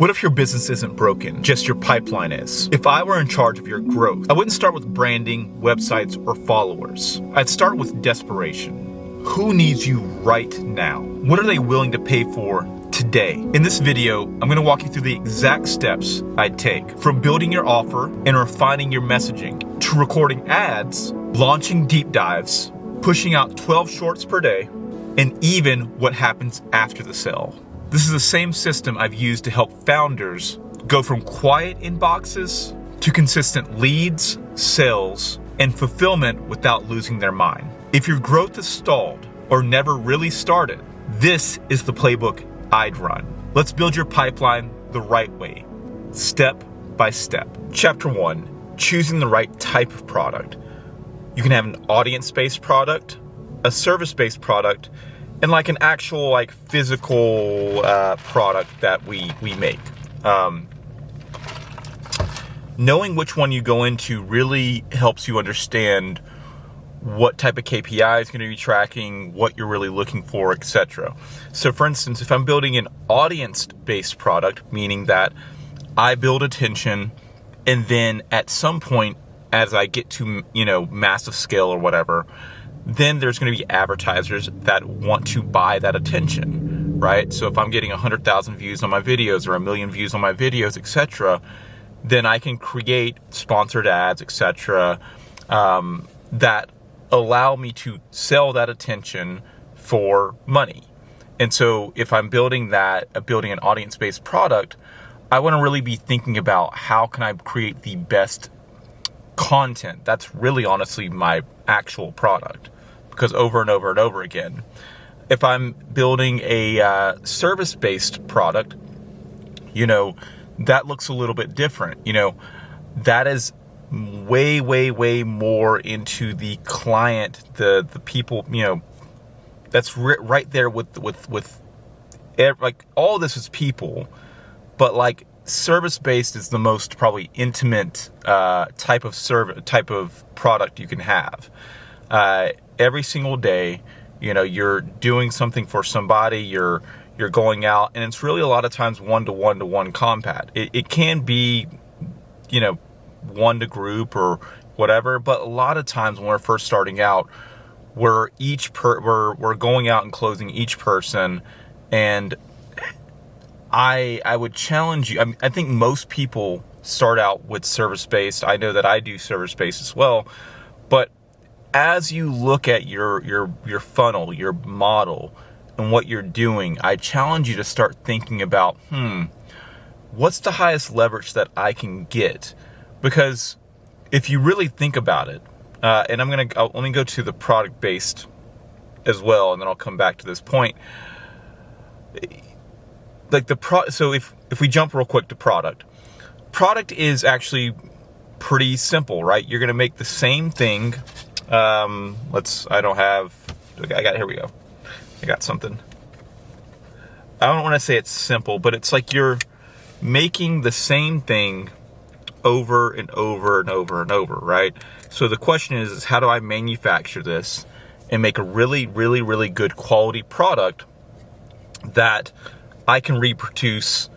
What if your business isn't broken, just your pipeline is? If I were in charge of your growth, I wouldn't start with branding, websites, or followers. I'd start with desperation. Who needs you right now? What are they willing to pay for today? In this video, I'm going to walk you through the exact steps I'd take, from building your offer and refining your messaging, to recording ads, launching deep dives, pushing out 12 shorts per day, and even what happens after the sale. This is the same system I've used to help founders go from quiet inboxes to consistent leads, sales, and fulfillment without losing their mind. If your growth is stalled or never really started, this is the playbook I'd run. Let's build your pipeline the right way, step by step. Chapter 1, choosing the right type of product. You can have an audience-based product, a service-based product, and like an actual physical product that we make. Knowing which one you go into really helps you understand what type of KPI is going to be tracking, what you're really looking for, etc. So for instance, if I'm building an audience-based product, meaning that I build attention, and then at some point as I get to massive scale or whatever, then there's going to be advertisers that want to buy that attention, right? So if I'm getting 100,000 views on my videos or 1 million views on my videos, etc., then I can create sponsored ads, etc., that allow me to sell that attention for money. And so if I'm building an audience-based product, I want to really be thinking about how can I create the best content. That's really honestly my actual product, because over and over and over again, if I'm building a service-based product, that looks a little bit different. That is way more into the client, the people, that's right there with all this is people, but service-based is the most probably intimate type of product you can have. Every single day, you're doing something for somebody, you're going out, and it's really a lot of times one-to-one combat. It can be, one to group or whatever, but a lot of times when we're first starting out, we're going out and closing each person, and I would challenge you. I think most people start out with service-based. I know that I do service-based as well, but as you look at your funnel, your model, and what you're doing, I challenge you to start thinking about, what's the highest leverage that I can get? Because if you really think about it, and let me go to the product-based as well, and then I'll come back to this point. So if we jump real quick to product is actually pretty simple, right? You're going to make the same thing. Here we go. I got something. I don't want to say it's simple, but it's like you're making the same thing over and over and over and over, right? So the question is how do I manufacture this and make a really good quality product that I can reproduce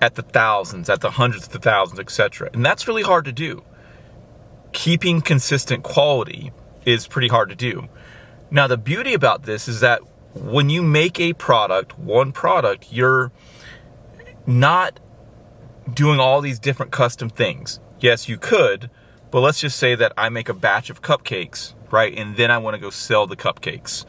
at the thousands, at the hundreds of thousands, etc. And that's really hard to do. Keeping consistent quality is pretty hard to do. Now, the beauty about this is that when you make one product, you're not doing all these different custom things. Yes, you could, but let's just say that I make a batch of cupcakes, right? And then I want to go sell the cupcakes.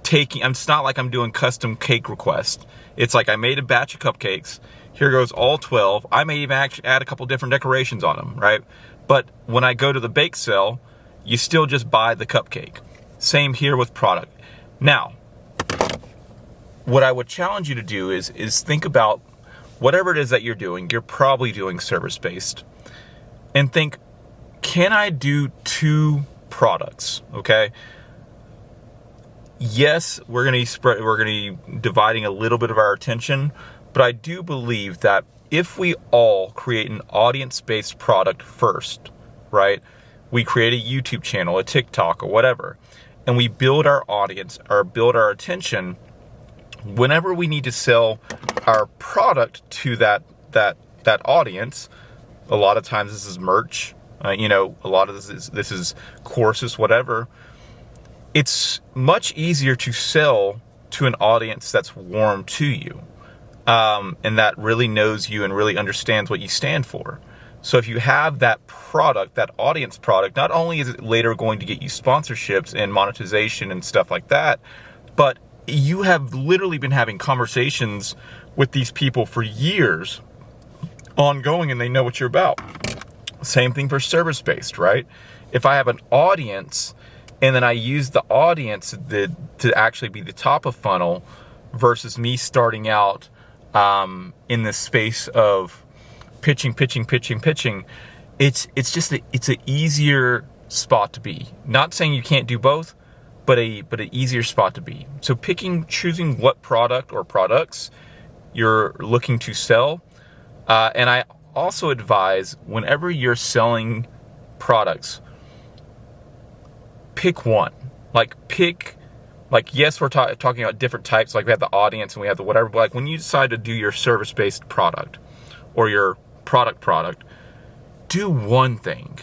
It's not like I'm doing custom cake requests. It's like I made a batch of cupcakes. Here goes all 12. I may even actually add a couple different decorations on them, right? But when I go to the bake sale, you still just buy the cupcake. Same here with product. Now, what I would challenge you to do is think about whatever it is that you're doing. You're probably doing service-based. And think, can I do 2 products, okay? Yes, we're going to be dividing a little bit of our attention, but I do believe that if we all create an audience-based product first, right? We create a YouTube channel, a TikTok, or whatever, and we build our audience or build our attention, whenever we need to sell our product to that audience, a lot of times this is merch, a lot of this is courses, whatever. It's much easier to sell to an audience that's warm to you, and that really knows you and really understands what you stand for. So if you have that product, that audience product, not only is it later going to get you sponsorships and monetization and stuff like that, but you have literally been having conversations with these people for years, ongoing, and they know what you're about. Same thing for service-based, right? If I have an audience and then I use the audience to actually be the top of funnel versus me starting out in this space of pitching, it's an easier spot to be. Not saying you can't do both, but an easier spot to be. So choosing what product or products you're looking to sell. And I also advise, whenever you're selling products, pick one. Yes, we're talking about different types. Like we have the audience and we have the whatever. But like when you decide to do your service-based product or your product, do one thing.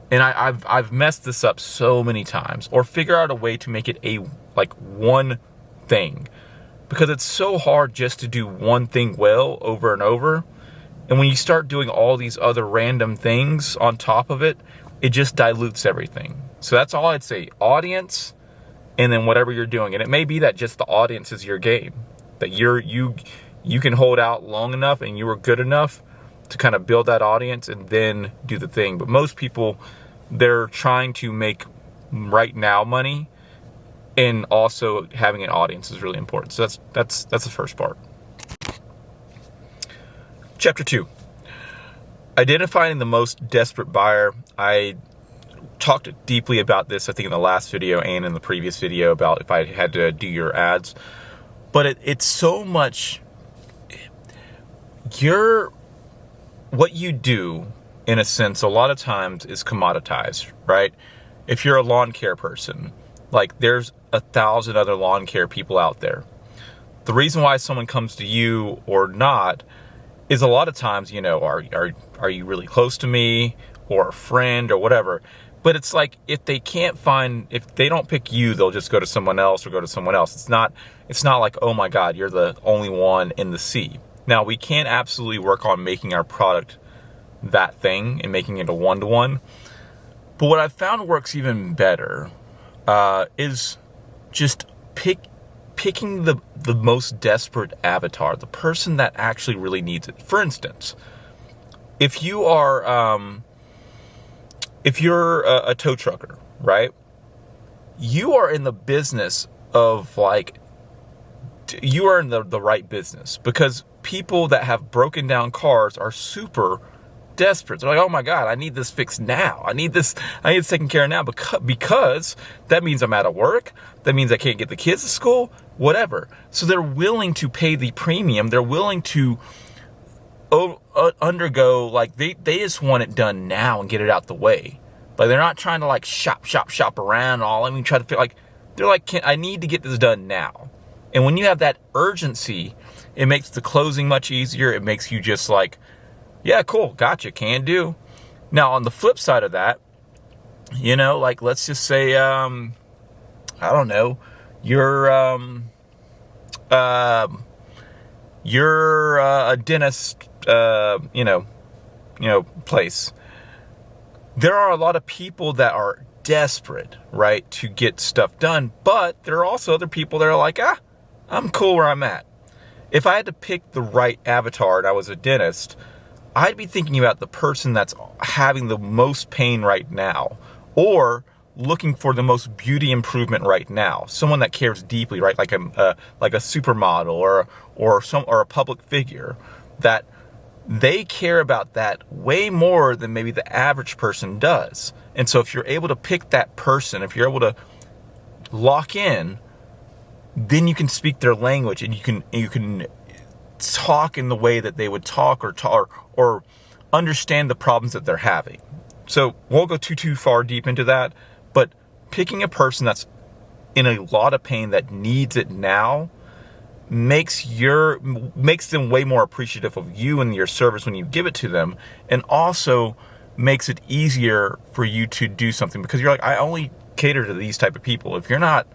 And I've messed this up so many times. Or figure out a way to make it one thing, because it's so hard just to do one thing well over and over. And when you start doing all these other random things on top of it, it just dilutes everything. So that's all I'd say. Audience, and then whatever you're doing. And it may be that just the audience is your game, that you can hold out long enough and you are good enough to kind of build that audience and then do the thing. But most people, they're trying to make right now money, and also having an audience is really important. So that's the first part. Chapter 2, identifying the most desperate buyer. I talked deeply about this, I think, in the last video and in the previous video about if I had to do your ads. But it's so much, what you do, in a sense, a lot of times is commoditized, right? If you're a lawn care person, there's 1,000 other lawn care people out there. The reason why someone comes to you or not is a lot of times, are you really close to me, or a friend, or whatever. But it's like, if they don't pick you, they'll just go to someone else or go to someone else. It's not like, oh my God, you're the only one in the sea. Now, we can absolutely work on making our product that thing and making it a one-to-one. But what I found works even better is just picking the most desperate avatar, the person that actually really needs it. For instance, if you're a tow trucker, right? You are in the business of you are in the right business, because people that have broken down cars are super desperate. They're like, oh my God, I need this fixed now. I need this taken care of now, because that means I'm out of work. That means I can't get the kids to school, whatever. So they're willing to pay the premium. They're willing to undergo, they just want it done now and get it out the way. They're not trying to shop around all. I mean, try to feel they're like, I need to get this done now. And when you have that urgency, it makes the closing much easier. It makes you just yeah, cool, gotcha, can do. Now, on the flip side of that, let's just say, I don't know, you're a dentist, place. There are a lot of people that are desperate, right, to get stuff done, but there are also other people that are like, I'm cool where I'm at. If I had to pick the right avatar and I was a dentist, I'd be thinking about the person that's having the most pain right now, or looking for the most beauty improvement right now. Someone that cares deeply, right? Like a supermodel or a public figure, that they care about that way more than maybe the average person does. And so if you're able to pick that person, if you're able to lock in, then you can speak their language, and you can talk in the way that they would talk, or understand the problems that they're having. So won't go too far deep into that, but picking a person that's in a lot of pain that needs it now makes them way more appreciative of you and your service when you give it to them, and also makes it easier for you to do something, because you're like, I only cater to these type of people. If you're not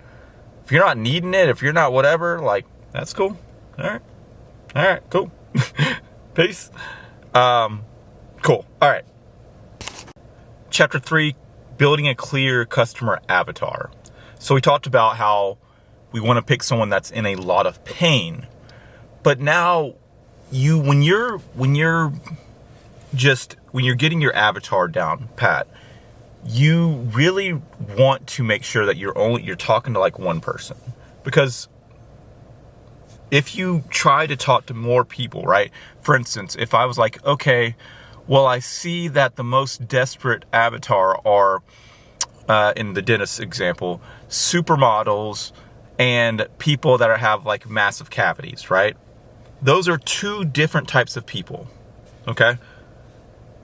needing it, if you're not whatever, like, that's cool. All right, cool. Peace. Cool. All right. Chapter 3, building a clear customer avatar. So we talked about how we want to pick someone that's in a lot of pain. But now when you're getting your avatar down pat, you really want to make sure that you're talking to like one person. Because if you try to talk to more people, right? For instance, if I was like, okay, well, I see that the most desperate avatar are, in the dentist example, supermodels and people that have like massive cavities, right? Those are two different types of people, okay?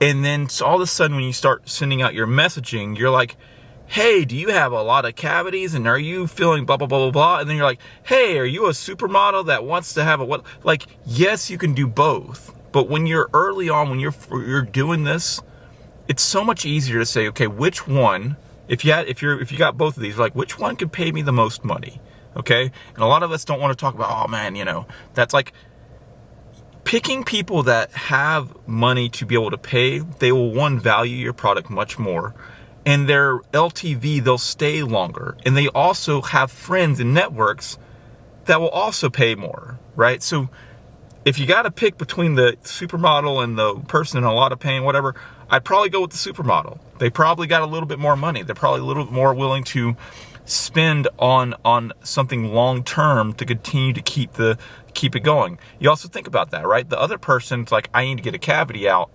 And then so all of a sudden when you start sending out your messaging, you're like, hey, do you have a lot of cavities, and are you feeling blah, blah, blah, blah, blah? And then you're like, hey, are you a supermodel that wants to have a what? Like, yes, you can do both. But when you're early on, when you're doing this, it's so much easier to say, okay, which one, if you got both of these, like, which one could pay me the most money? Okay? And a lot of us don't want to talk about, oh man, that's like picking people that have money to be able to pay. They will, one, value your product much more. And their LTV, they'll stay longer. And they also have friends and networks that will also pay more, right? So if you got to pick between the supermodel and the person in a lot of pain, whatever, I'd probably go with the supermodel. They probably got a little bit more money. They're probably a little bit more willing to spend on something long term to continue to keep it going. You also think about that, right? The other person's like, I need to get a cavity out,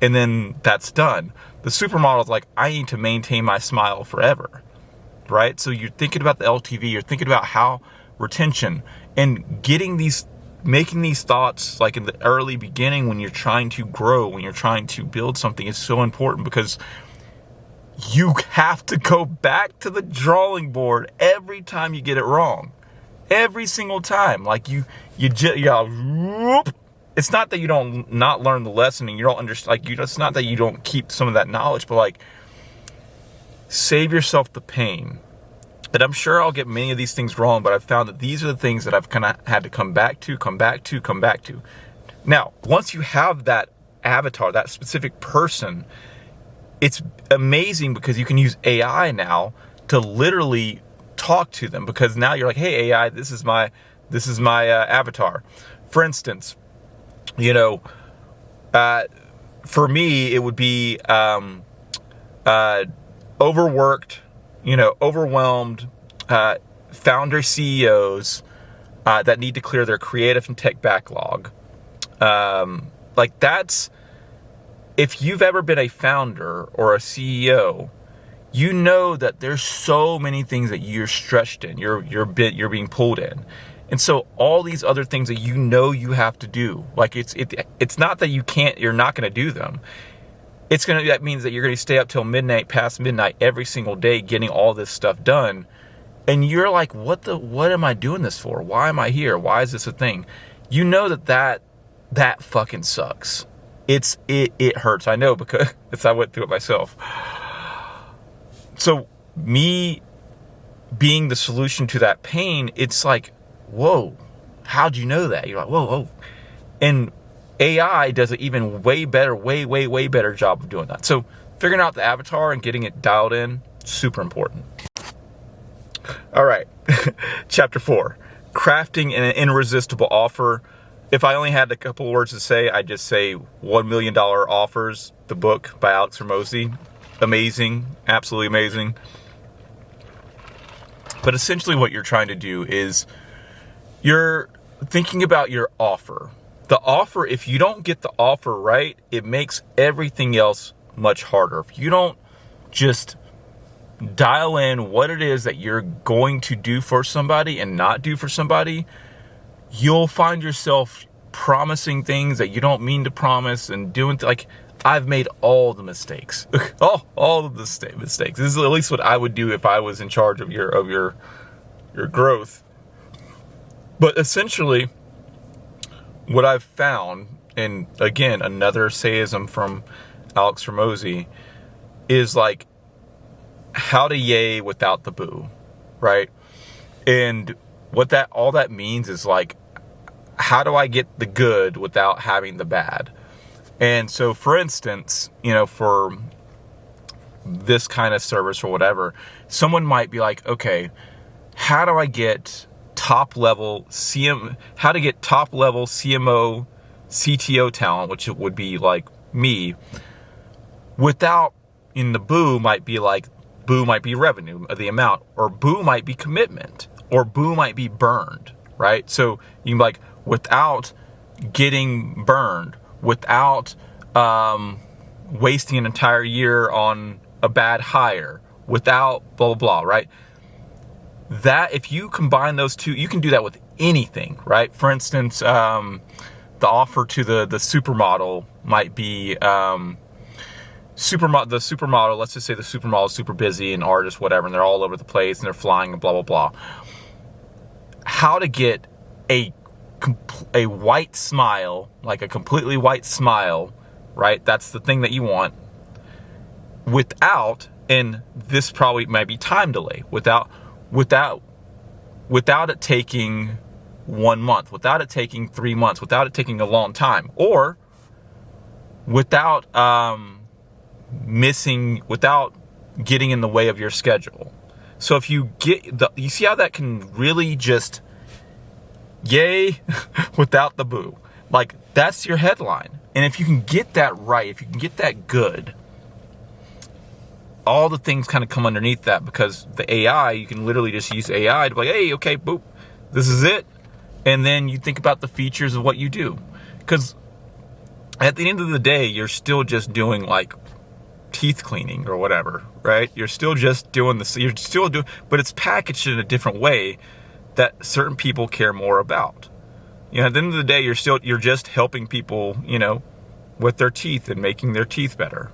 and then that's done. The supermodel's like, I need to maintain my smile forever, right? So you're thinking about the LTV, you're thinking about how retention, and making these thoughts like in the early beginning when you're trying to grow, when you're trying to build something, is so important, because you have to go back to the drawing board every time you get it wrong. Every single time. Like it's not that you don't not learn the lesson and you don't understand, like, it's not that you don't keep some of that knowledge, but like, save yourself the pain. And I'm sure I'll get many of these things wrong, but I've found that these are the things that I've kind of had to come back to. Now, once you have that avatar, that specific person, it's amazing because you can use AI now to literally talk to them, because now you're like, hey, AI, this is my avatar. For instance, for me, it would be overworked, overwhelmed founder CEOs that need to clear their creative and tech backlog. Like, that's, if you've ever been a founder or a CEO, you know that there's so many things that you're stretched in, you're being pulled in. And so all these other things that you have to do, like, it's not that you're not going to do them. That means that you're going to stay up till past midnight every single day getting all this stuff done. And you're like, what am I doing this for? Why am I here? Why is this a thing? You know that fucking sucks. It hurts. I know, because I went through it myself. So me being the solution to that pain, it's like, whoa, how'd you know that? You're like, whoa. And AI does an even way better job of doing that. So figuring out the avatar and getting it dialed in, super important. All right, chapter 4, crafting an irresistible offer. If I only had a couple of words to say, I'd just say $1 Million Offers, the book by Alex Hormozi. Amazing, absolutely amazing. But essentially what you're trying to do is you're thinking about your offer. The offer, if you don't get the offer right, it makes everything else much harder. If you don't just dial in what it is that you're going to do for somebody and not do for somebody, you'll find yourself promising things that you don't mean to promise, and doing like, I've made all the mistakes. all of the mistakes. This is at least what I would do if I was in charge of your growth. But essentially, what I've found, and again, another sayism from Alex Ramosi, is like how to yay without the boo, right? And what all that means is like, how do I get the good without having the bad? And so, for instance, for this kind of service or whatever, someone might be like, okay, how do I get top level CMO, CTO talent, which would be like me, without, in the boo might be revenue, the amount, or boo might be commitment, or boo might be burned, right? So you can be like, without getting burned, without wasting an entire year on a bad hire, without blah, blah, blah, right? That, if you combine those two, you can do that with anything, right? For instance, the offer to the supermodel might be, the supermodel, let's just say the supermodel is super busy and artist, whatever, and they're all over the place and they're flying and blah, blah, blah. How to get a white smile, like a completely white smile, right? That's the thing that you want, without, and this probably might be time delay, without it taking 1 month, without it taking 3 months, without it taking a long time, or without without getting in the way of your schedule. So if you you see how that can really just yay without the boo. Like, that's your headline. And if you can get that right, if you can get that good, all the things kind of come underneath that, because the AI, you can literally just use AI to be like, hey, okay, boop, this is it. And then you think about the features of what you do. Because at the end of the day, you're still just doing like teeth cleaning or whatever, right? You're still just doing this, but it's packaged in a different way that certain people care more about. At the end of the day, you're just helping people, with their teeth and making their teeth better.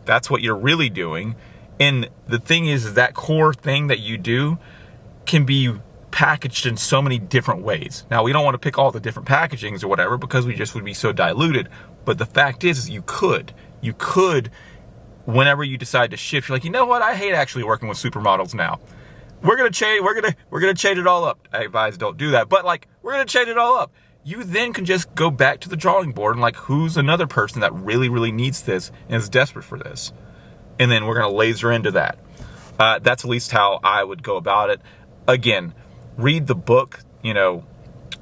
That's what you're really doing. And the thing is that core thing that you do can be packaged in so many different ways. Now, we don't want to pick all the different packagings or whatever, because we just would be so diluted. But the fact is you could, whenever you decide to shift, you're like, you know what? I hate actually working with supermodels now. We're gonna change it all up. I advise don't do that, but like, we're gonna change it all up. You then can just go back to the drawing board and like, who's another person that really, really needs this and is desperate for this? And then we're gonna laser into that. That's at least how I would go about it. Again, read the book.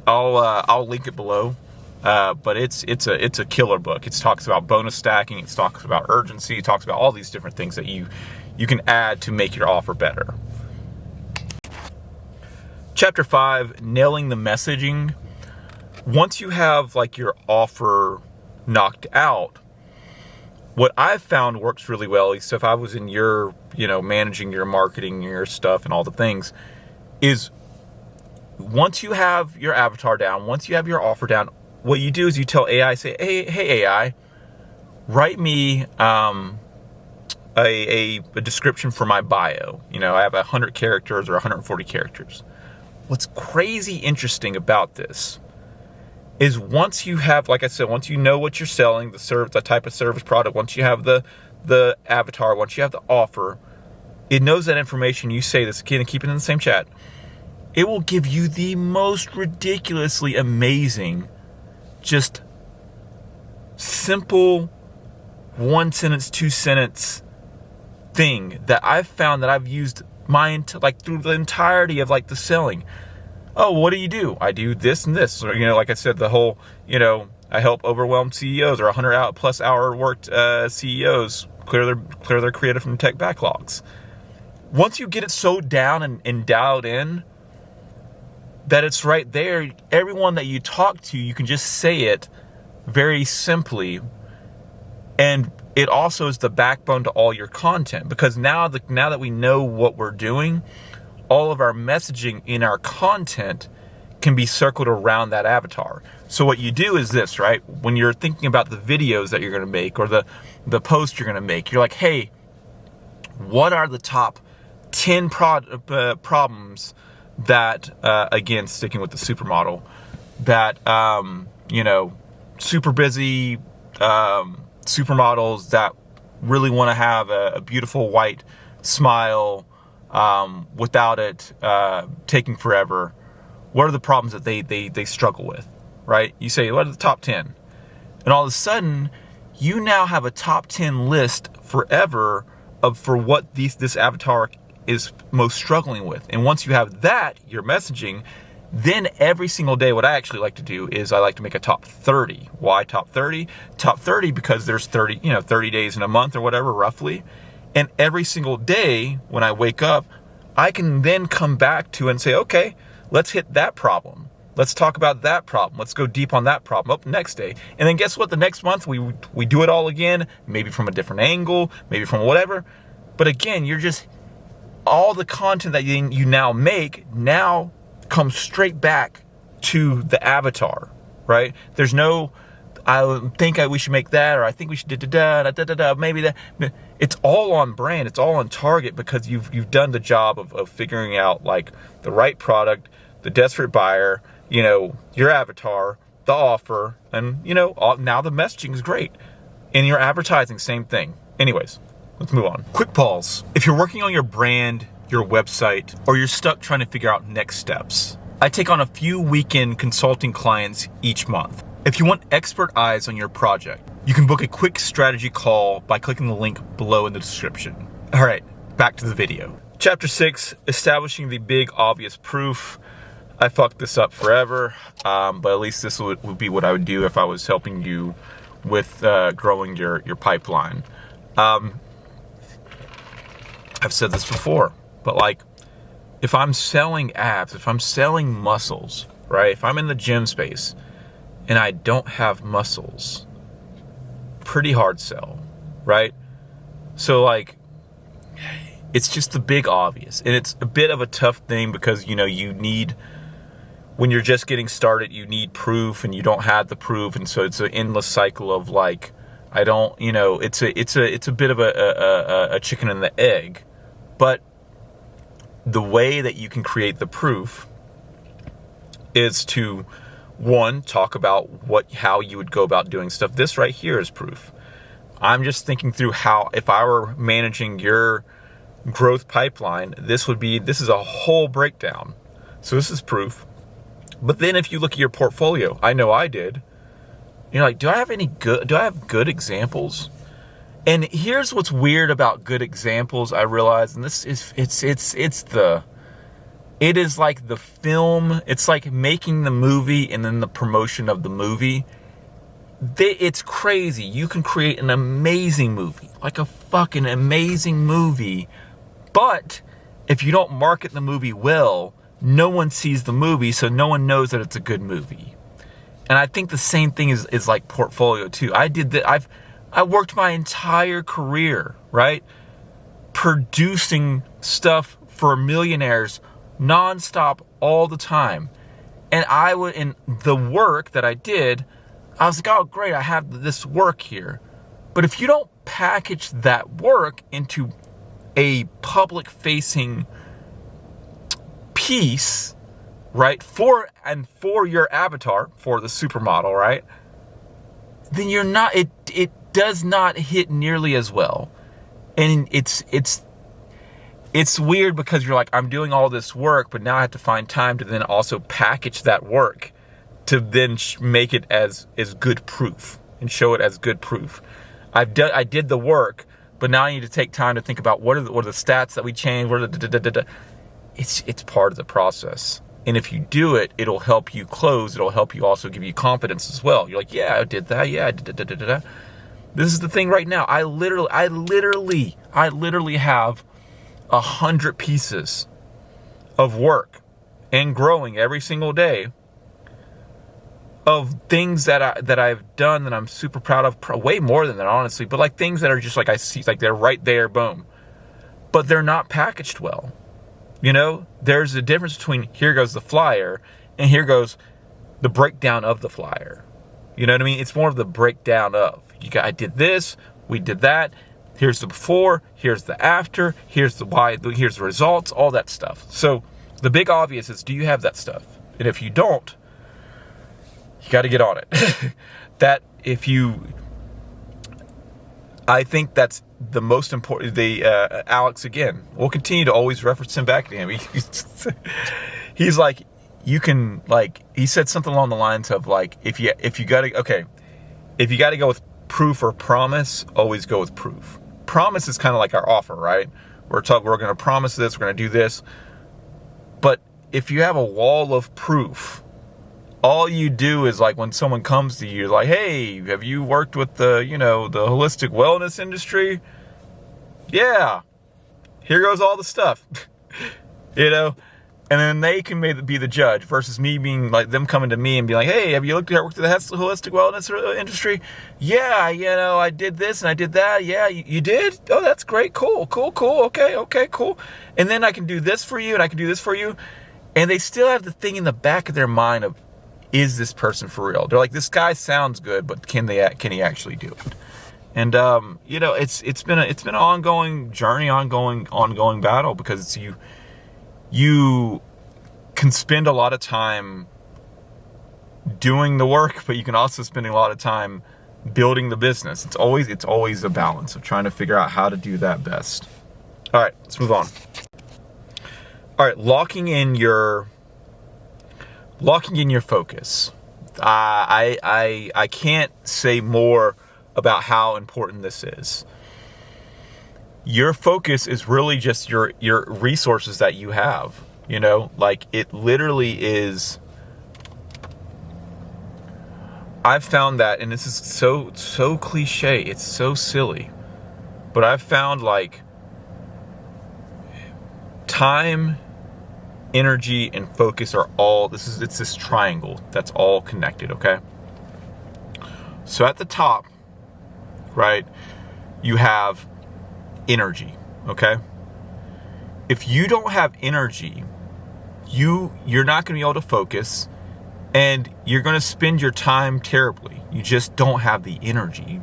I'll link it below. But it's a killer book. It talks about bonus stacking. It talks about urgency. It talks about all these different things that you can add to make your offer better. Chapter 5, nailing the messaging. Once you have like your offer knocked out, what I've found works really well, at least if I was in your, managing your marketing, your stuff and all the things, is once you have your avatar down, once you have your offer down, what you do is you tell AI, say, hey AI, write me a description for my bio. I have 100 characters or 140 characters. What's crazy interesting about this is once you have, like I said, once you know what you're selling, the type of service product, once you have the avatar, once you have the offer, it knows that information. You say this, again, keep it in the same chat. It will give you the most ridiculously amazing, just simple 1 sentence, 2 sentence thing that I've found that I've used through the entirety of like the selling. Oh, what do you do? I do this and this. Or, like I said, the whole, I help overwhelmed CEOs or 100+ hour worked CEOs clear their creative and tech backlogs. Once you get it so down and dialed in that it's right there, everyone that you talk to, you can just say it very simply. And it also is the backbone to all your content, because now that we know what we're doing, all of our messaging in our content can be circled around that avatar. So what you do is this, right? When you're thinking about the videos that you're going to make or the post you're going to make, you're like, hey, what are the top 10 problems that, again, sticking with the supermodel, that, super busy supermodels that really want to have a beautiful white smile without it taking forever. What are the problems that they struggle with, right? You say, what are the top 10? And all of a sudden, you now have a top 10 list forever for what this avatar is most struggling with. And once you have that, your messaging, then every single day, what I actually like to do is I like to make a top 30. Why top 30? Top 30 because there's 30 days in a month or whatever, roughly. And every single day when I wake up, I can then come back to and say, okay, let's hit that problem. Let's talk about that problem. Let's go deep on that problem. Up next day. And then guess what? The next month we do it all again, maybe from a different angle, maybe from whatever. But again, you're just, all the content that you now make now comes straight back to the avatar, right? There's no, I think we should make that, or I think we should maybe that. It's all on brand. It's all on target because you've done the job of figuring out like the right product, the desperate buyer, your avatar, the offer, and now the messaging is great. And your advertising, same thing. Anyways, let's move on. Quick pause. If you're working on your brand, your website, or you're stuck trying to figure out next steps, I take on a few weekend consulting clients each month. If you want expert eyes on your project, you can book a quick strategy call by clicking the link below in the description. All right, back to the video. Chapter 6, establishing the big obvious proof. I fucked this up forever, but at least this would be what I would do if I was helping you with growing your pipeline. I've said this before, but like, if I'm selling abs, if I'm selling muscles, right? If I'm in the gym space and I don't have muscles, pretty hard sell, right? So like, it's just the big obvious. And it's a bit of a tough thing because, you need, when you're just getting started, you need proof and you don't have the proof. And so it's an endless cycle of like, I don't, it's a bit of a chicken and the egg. But the way that you can create the proof is to, one, talk about how you would go about doing stuff. This right here is proof. I'm just thinking through how, if I were managing your growth pipeline, this is a whole breakdown. So this is proof. But then if you look at your portfolio, I know I did, you're like, do I have good examples? And here's what's weird about good examples, I realize, and this is, it is like the film, it's like making the movie and then the promotion of the movie. It's crazy. You can create an amazing movie, like a fucking amazing movie, but if you don't market the movie well, no one sees the movie, so no one knows that it's a good movie. And I think the same thing is like portfolio too. I worked my entire career, right, producing stuff for millionaires nonstop all the time. And in the work that I did, I was like, oh, great, I have this work here. But if you don't package that work into a public-facing piece, right, for your avatar, for the supermodel, right, then you're not, it does not hit nearly as well. And it's weird because you're like, I'm doing all this work, but now I have to find time to then also package that work to then make it as good proof and show it as good proof. I did the work, but now I need to take time to think about what are the stats that we changed. It's part of the process. And if you do it, it'll help you close. It'll help you also give you confidence as well. You're like, yeah, I did that. Yeah, I did that. This is the thing right now. I literally have 100 pieces of work and growing every single day of things that I've done that I'm super proud of. Way more than that, honestly. But like things that are just like I see, like they're right there, boom. But they're not packaged well. There's a difference between here goes the flyer and here goes the breakdown of the flyer. You know what I mean? It's more of the breakdown of. I did this, we did that, here's the before, here's the after, here's the why, here's the results, all that stuff. So The big obvious is, do you have that stuff? And if you don't, you got to get on it. I think that's the most important. Alex, again, we'll continue to always reference him back to him. He's like, you can, like, he said something along the lines of, like, if you got to go with proof or promise, always go with proof. Promise is kind of like our offer, right? We're going to promise this, we're going to do this. But if you have a wall of proof, all you do is, like, when someone comes to you, like, hey, have you worked with the holistic wellness industry? Yeah. Here goes all the stuff. And then they can maybe be the judge versus me being like, them coming to me and being like, hey, have you worked at the holistic wellness industry? Yeah, I did this and I did that. Yeah, you did? Oh, that's great. Cool. Okay, cool. And then I can do this for you and I can do this for you. And they still have the thing in the back of their mind of, is this person for real? They're like, this guy sounds good, but can he actually do it? And it's been an ongoing journey, ongoing battle, because you can spend a lot of time doing the work, but you can also spend a lot of time building the business. It's always a balance of trying to figure out how to do that best. All right, let's move on. All right, locking in your focus. I can't say more about how important this is. Your focus is really just your resources that you have. Like, it literally is. I've found that, and this is so cliche, it's so silly, but I've found, like, time, energy, and focus are all, it's this triangle that's all connected, okay? So at the top, right, you have energy, okay? If you don't have energy, you're not going to be able to focus, and you're going to spend your time terribly. You just don't have the energy.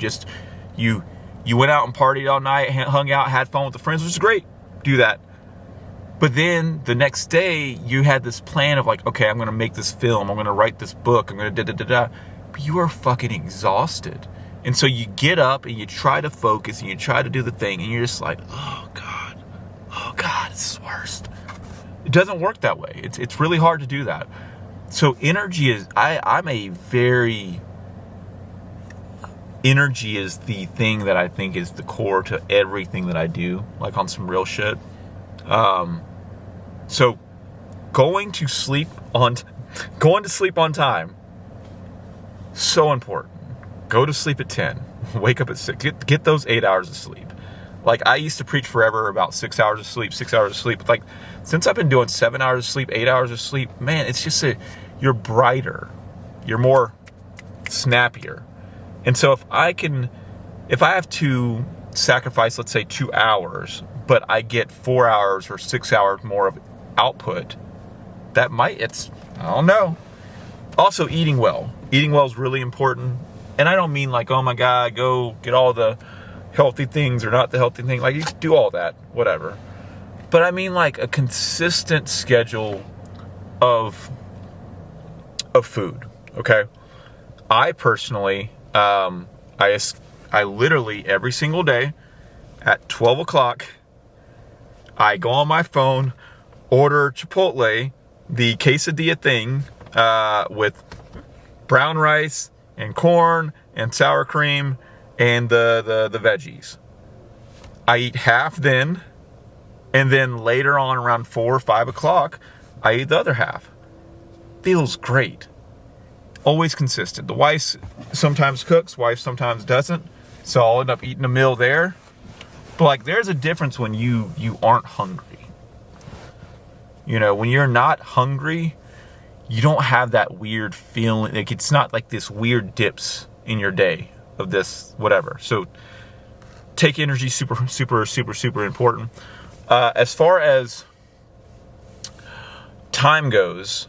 You went out and partied all night, hung out, had fun with the friends, which is great. Do that. But then the next day you had this plan of, like, okay, I'm going to make this film, I'm going to write this book, I'm going to da-da-da-da. But you are fucking exhausted. And so you get up and you try to focus and you try to do the thing, and you're just like, oh God, it's the worst. It doesn't work that way. It's really hard to do that. So energy is, energy is the thing that I think is the core to everything that I do, like, on some real shit. So going to sleep on time, so important. Go to sleep at 10, wake up at 6, get those 8 hours of sleep. Like, I used to preach forever about 6 hours of sleep. Like, since I've been doing 7 hours of sleep, 8 hours of sleep, man, it's just you're brighter, you're more snappier. And so if I have to sacrifice, let's say 2 hours, but I get 4 hours or 6 hours more of output, I don't know. Also, eating well. Eating well is really important. And I don't mean like, oh my God, go get all the healthy things or not the healthy thing. Like, you can do all that, whatever. But I mean, like, a consistent schedule of food, okay? I personally, I literally every single day at 12 o'clock, I go on my phone, order Chipotle, the quesadilla thing, with brown rice and corn and sour cream and the veggies. I eat half then, and then later on around 4 or 5 o'clock, I eat the other half. Feels great. Always consistent. The wife sometimes cooks, wife sometimes doesn't. So I'll end up eating a meal there. But, like, there's a difference when you aren't hungry. When you're not hungry, you don't have that weird feeling. Like, it's not like this weird dips in your day of this whatever. So take energy, super, super, super, super important. As far as time goes,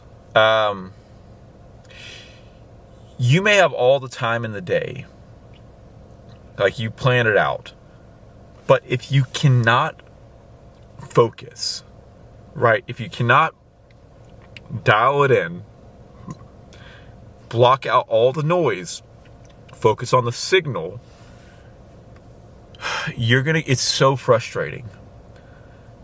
you may have all the time in the day, like, you plan it out. But if you cannot focus, right? If you cannot dial it in, block out all the noise, focus on the signal. It's so frustrating.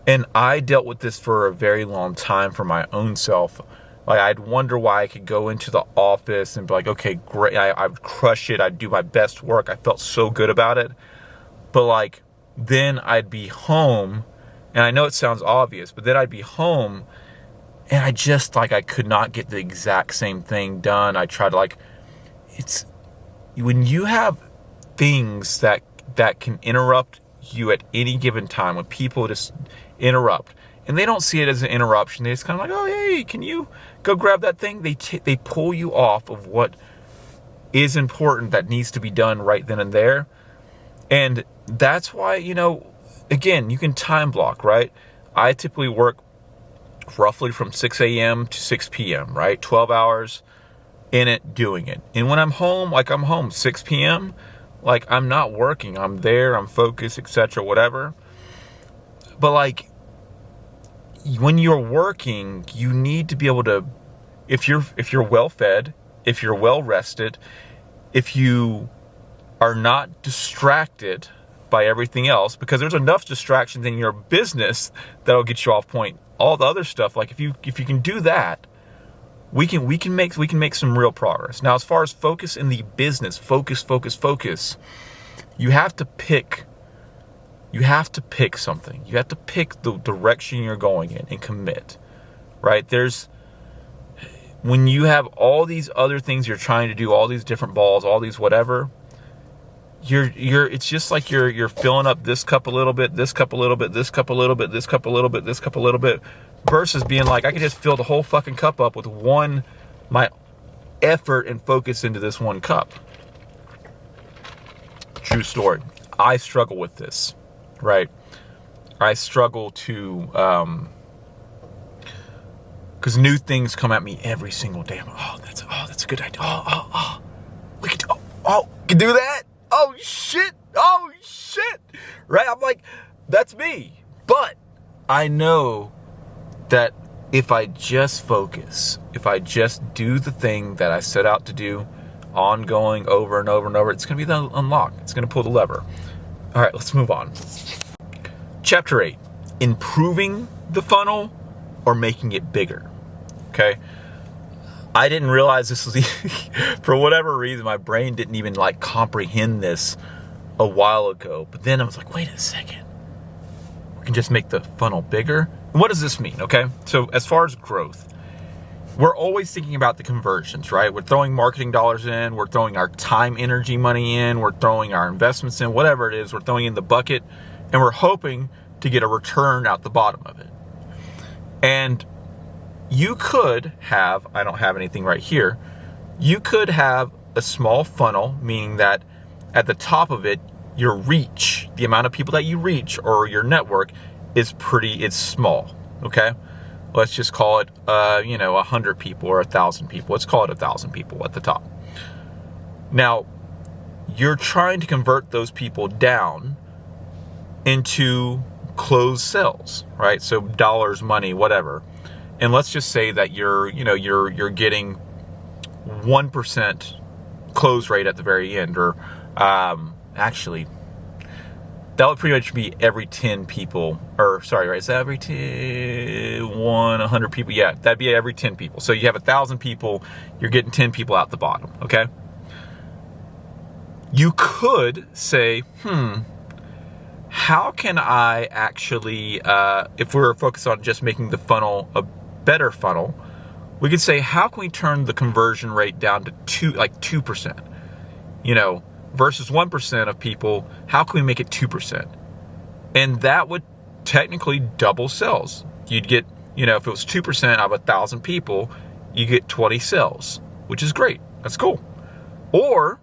And I dealt with this for a very long time for my own self. Like, I'd wonder why I could go into the office and be like, okay, great, I would crush it, I'd do my best work, I felt so good about it. But like, then I'd be home, and I know it sounds obvious, but then I'd be home, and I could not get the exact same thing done. I tried to it's, when you have things that can interrupt you at any given time, when people just interrupt, and they don't see it as an interruption, they just kind of like, oh, hey, can you go grab that thing? They pull you off of what is important that needs to be done right then and there. And that's why, again, you can time block, right? I typically work roughly from 6 a.m. to 6 p.m., right? 12 hours in it, doing it. And when I'm home, I'm home 6 p.m., I'm not working. I'm there, I'm focused, etc., whatever. But when you're working, you need to be able to, if you're well fed, if you're well rested, if you are not distracted by everything else, because there's enough distractions in your business that'll get you off point. All the other stuff, if you can do that, we can make some real progress. Now, as far as focus in the business, focus, you have to pick something. You have to pick the direction you're going in and commit, right? When you have all these other things you're trying to do, all these different balls, all these whatever, it's just like you're filling up this cup a little bit, this cup a little bit, this cup a little bit, this cup a little bit, this cup a little bit, versus being like, I can just fill the whole fucking cup up with my effort and focus into this one cup. True story. I struggle with this, right? I struggle to, because new things come at me every single day. I'm like, that's a good idea. We can do that. Oh shit, right? I'm like, that's me. But I know that if I just focus, if I just do the thing that I set out to do, ongoing, over and over and over, it's going to be the unlock. It's going to pull the lever. All right, let's move on. Chapter 8, improving the funnel or making it bigger. Okay. I didn't realize this was, for whatever reason, my brain didn't even comprehend this a while ago. But then I was like, wait a second. We can just make the funnel bigger. And what does this mean? Okay. So as far as growth, we're always thinking about the conversions, right? We're throwing marketing dollars in. We're throwing our time, energy, money in. We're throwing our investments in, whatever it is. We're throwing in the bucket, and we're hoping to get a return out the bottom of it. And you could have, I don't have anything right here, you could have a small funnel, meaning that at the top of it, your reach, the amount of people that you reach or your network it's small, okay? Let's just call it, 100 people or 1,000 people. Let's call it 1,000 people at the top. Now, you're trying to convert those people down into closed sales, right? So dollars, money, whatever. And let's just say that you're getting 1% close rate at the very end, or actually, that would pretty much be every 10 people, or sorry, right? Is that every 100 people? Yeah, that'd be every 10 people. So you have 1,000 people, you're getting 10 people out the bottom, okay? You could say, how can I actually, if we're focused on just making the funnel a better funnel, we could say, how can we turn the conversion rate down to 2%? Versus 1% of people, how can we make it 2%? And that would technically double sales. You'd get, if it was 2% of 1,000 people, you get 20 sales, which is great. That's cool. Or,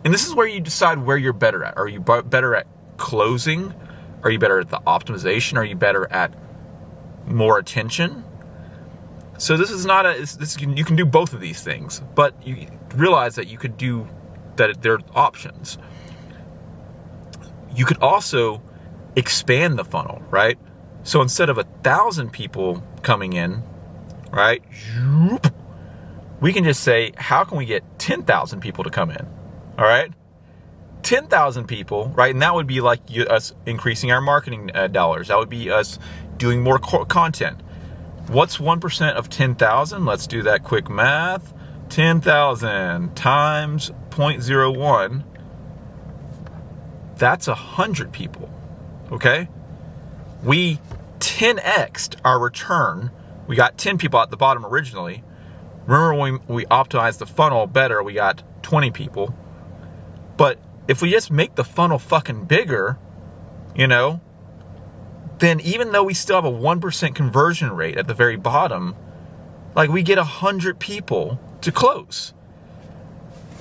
and this is where you decide where you're better at. Are you better at closing? Are you better at the optimization? Are you better at more attention? So this is not you can do both of these things, but you realize that you could do that. There are options. You could also expand the funnel, right? So instead of 1,000 people coming in, right? We can just say, how can we get 10,000 people to come in? All right? 10,000 people, right? And that would be like us increasing our marketing dollars. That would be us doing more content. What's 1% of 10,000? Let's do that quick math. 10,000 times 0.01. That's 100 people, okay? We 10x'd our return. We got 10 people at the bottom originally. Remember when we optimized the funnel better, we got 20 people. But if we just make the funnel fucking bigger, then even though we still have a 1% conversion rate at the very bottom, like we get 100 people to close.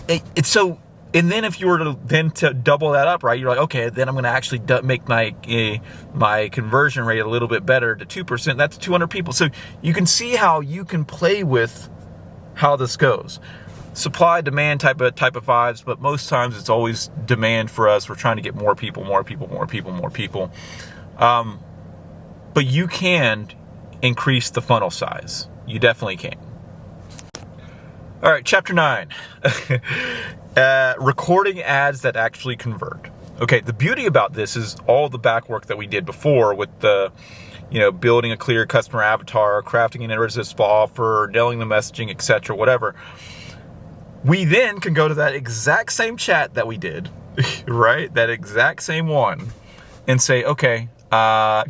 And then if you were to double that up, right? You're like, okay, then I'm going to actually make my conversion rate a little bit better to 2%. That's 200 people. So you can see how you can play with how this goes. Supply, demand type of vibes, but most times it's always demand for us. We're trying to get more people. But you can increase the funnel size. You definitely can. All right, chapter 9. Recording ads that actually convert. Okay, the beauty about this is all the back work that we did before with the, building a clear customer avatar, crafting an irresistible offer, nailing the messaging, etc., whatever. We then can go to that exact same chat that we did, right? That exact same one, and say, okay, I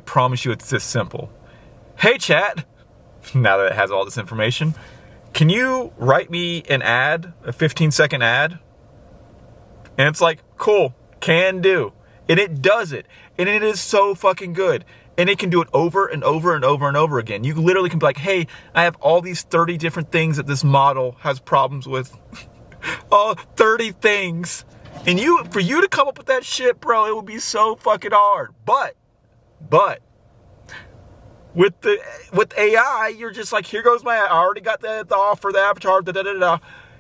promise you it's this simple. Hey, chat, now that it has all this information, can you write me an ad, a 15-second ad? And it's like, cool, can do. And it does it. And it is so fucking good. And it can do it over and over and over and over again. You literally can be like, hey, I have all these 30 different things that this model has problems with. Oh, 30 things. And for you to come up with that shit, bro, it would be so fucking hard. But with AI, you're just like, here goes I already got the offer, the avatar,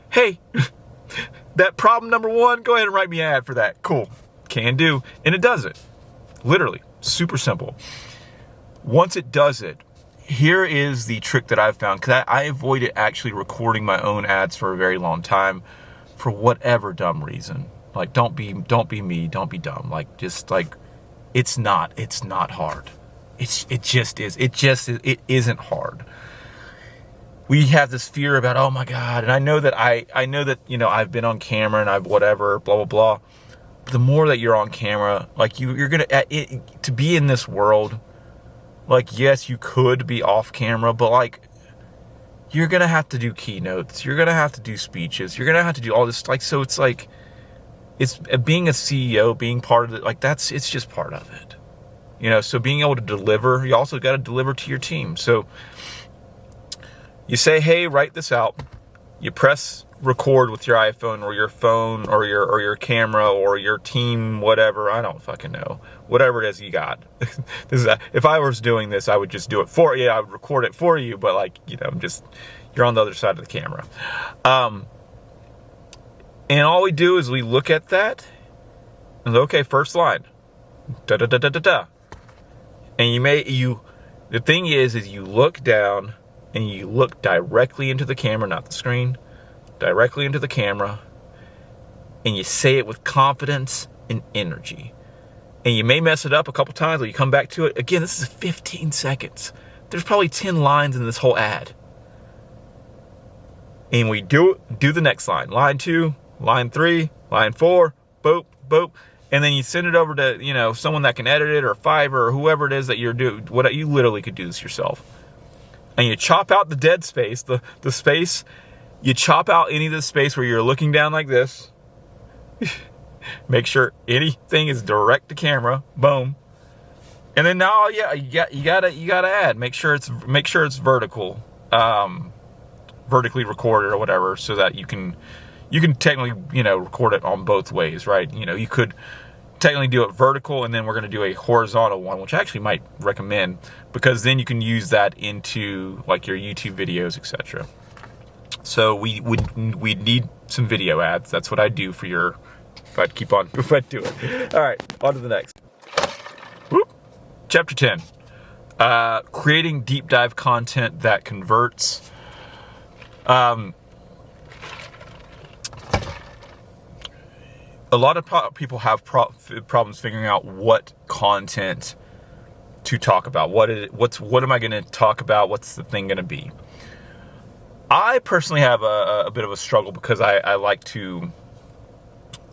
Hey, that problem number 1, go ahead and write me an ad for that. Cool. Can do. And it does it. Literally. Super simple. Once it does it, here is the trick that I've found, because I avoided actually recording my own ads for a very long time for whatever dumb reason. Like, don't be me, don't be dumb. Like, just like, it's not hard. It just is. It isn't hard. We have this fear about, oh my God, and I know that I've been on camera and I've whatever, blah blah blah. But the more that you're on camera, like you're gonna to be in this world, like yes, you could be off camera, but like you're gonna have to do keynotes, you're gonna have to do speeches, you're gonna have to do all this. Like, so it's like, it's being a CEO, being part of it. Like it's just part of it. So being able to deliver, you also got to deliver to your team. So you say, hey, write this out. You press record with your iPhone or your phone or your camera or your team, whatever. I don't fucking know. Whatever it is you got. If I was doing this, I would just do it for you. I would record it for you, but like, you're on the other side of the camera. And all we do is we look at that and okay, first line. Da da da da da da. And the thing is you look down and you look directly into the camera, not the screen, directly into the camera, and you say it with confidence and energy. And you may mess it up a couple times, or you come back to it. Again, this is 15 seconds. There's probably 10 lines in this whole ad. And we do the next line. Line 2, line 3, line 4, boop, boop. And then you send it over to, someone that can edit it, or Fiverr, or whoever it is that you're doing. You literally could do this yourself. And you chop out the dead space, the space. You chop out any of the space where you're looking down like this. Make sure anything is direct to camera. Boom. And then now, yeah, you gotta add. Make sure it's vertical, vertically recorded or whatever, so that you can technically record it on both ways, right? You could technically do it vertical, and then we're going to do a horizontal one, which I actually might recommend, because then you can use that into like your YouTube videos, etc. So we'd need some video ads. That's what I do for your. If I do it. All right, on to the next. Whoop. Chapter 10. Creating deep dive content that converts. A lot of people have problems figuring out what content to talk about. What am I going to talk about? What's the thing going to be? I personally have a bit of a struggle because I want to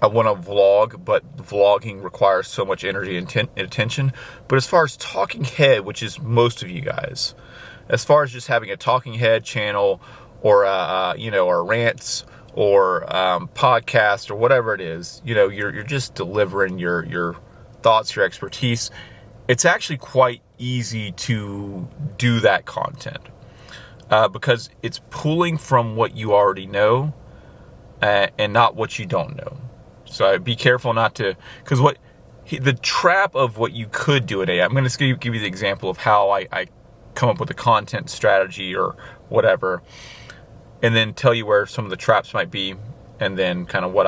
vlog, but vlogging requires so much energy and attention. But as far as talking head, which is most of you guys, as far as just having a talking head channel or or rants or podcast or whatever it is, you're just delivering your thoughts, your expertise. It's actually quite easy to do that content because it's pulling from what you already know and not what you don't know. So be careful not to, because the trap of what you could do in AI, I'm going to give you the example of how I come up with a content strategy or whatever, and then tell you where some of the traps might be, and then kind of what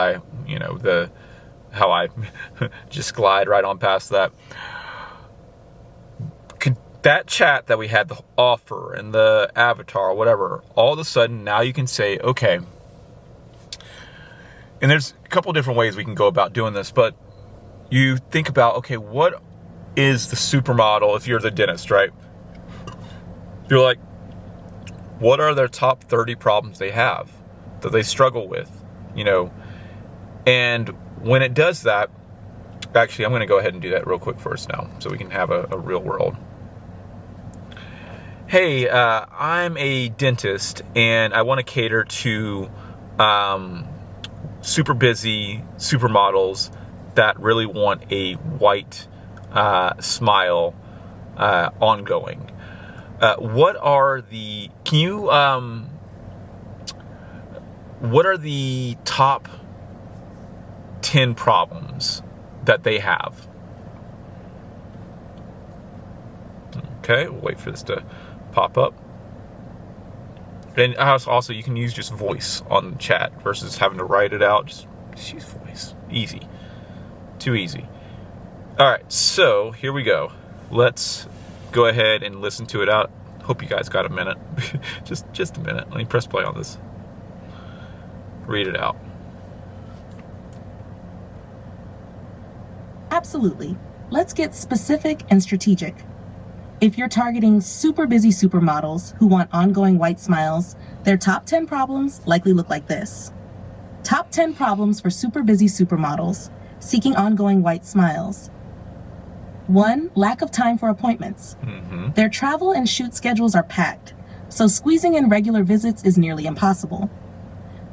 how I just glide right on past that. That chat that we had, the offer and the avatar, whatever, all of a sudden now you can say, okay, and there's a couple different ways we can go about doing this, but you think about, okay, what is the supermodel if you're the dentist, right? You're like, what are their top 30 problems they have that they struggle with, And when it does that, actually, I'm going to go ahead and do that real quick first now so we can have a real world. Hey, I'm a dentist and I want to cater to super busy supermodels that really want a white smile ongoing. What are the top 10 problems that they have? Okay, we'll wait for this to pop up. And also, you can use just voice on the chat versus having to write it out. Just use voice. Easy. Too easy. All right, so here we go. Let's go ahead and listen to it out. Hope you guys got a minute. just a minute. Let me press play on this. Read it out. Absolutely. Let's get specific and strategic. If you're targeting super busy supermodels who want ongoing white smiles, their top 10 problems likely look like this. Top 10 problems for super busy supermodels seeking ongoing white smiles. 1. Lack of time for appointments. Their travel and shoot schedules are packed, so squeezing in regular visits is nearly impossible.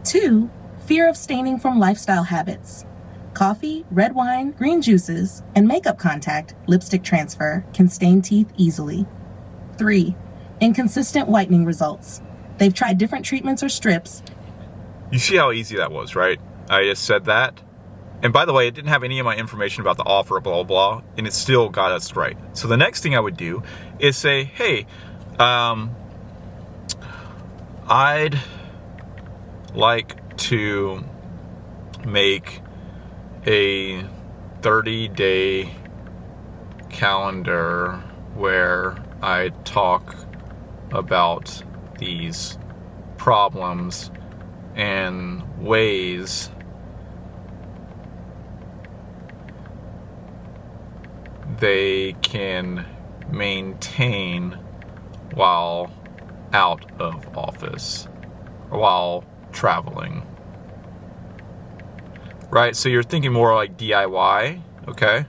2. Fear of staining from lifestyle habits. Coffee, red wine, green juices, and makeup contact, lipstick transfer, can stain teeth easily. 3. Inconsistent whitening results. They've tried different treatments or strips. You see how easy that was, right? I just said that. And by the way, it didn't have any of my information about the offer, blah, blah, blah, and it still got us right. So the next thing I would do is say, hey, I'd like to make a 30-day calendar where I talk about these problems and ways they can maintain while out of office or while traveling. Right, so you're thinking more like DIY, okay?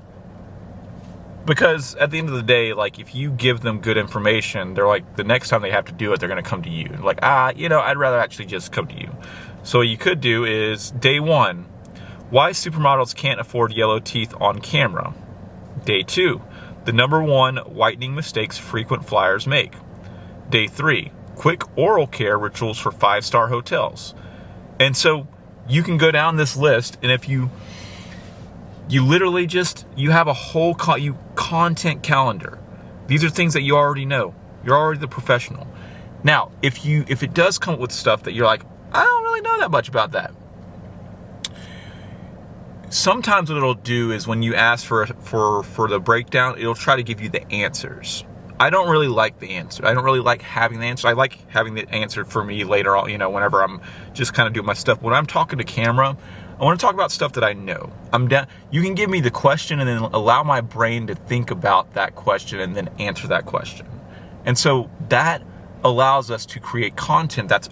Because at the end of the day, like if you give them good information, they're like, the next time they have to do it, they're gonna come to you. Like, I'd rather actually just come to you. So what you could do is, day 1, why supermodels can't afford yellow teeth on camera. Day 2, the number 1 whitening mistakes frequent flyers make. Day 3, quick oral care rituals for 5-star hotels. And so you can go down this list, and if you literally you have a whole content calendar. These are things that you already know. You're already the professional. Now, if it does come up with stuff that you're like, I don't really know that much about that. Sometimes what it'll do is when you ask for the breakdown, it'll try to give you the answers. I don't really like the answer. I don't really like having the answer. I like having the answer for me later on, whenever I'm just kind of doing my stuff. When I'm talking to camera, I want to talk about stuff that I know. You can give me the question and then allow my brain to think about that question and then answer that question. And so that allows us to create content that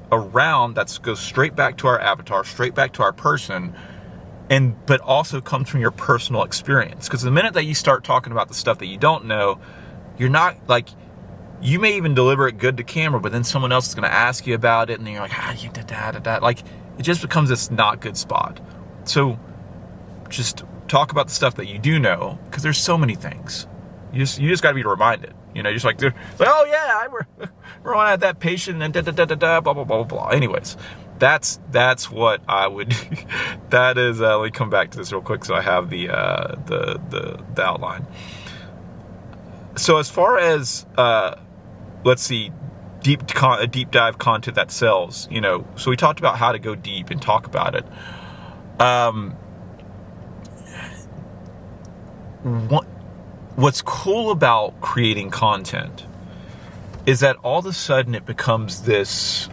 goes straight back to our avatar, straight back to our person, but also comes from your personal experience. Because the minute that you start talking about the stuff that you don't know, you're not you may even deliver it good to camera, but then someone else is going to ask you about it, and then you're like, you did that. Like, it just becomes this not good spot. So just talk about the stuff that you do know, because there's so many things. You just got to be reminded. Just like, oh yeah, we're on at that patient and blah blah blah blah blah. Anyways, that's what I would. That is. Let me come back to this real quick so I have the outline. So as far as let's see, deep dive content that sells. So we talked about how to go deep and talk about it. What's cool about creating content is that all of a sudden it becomes this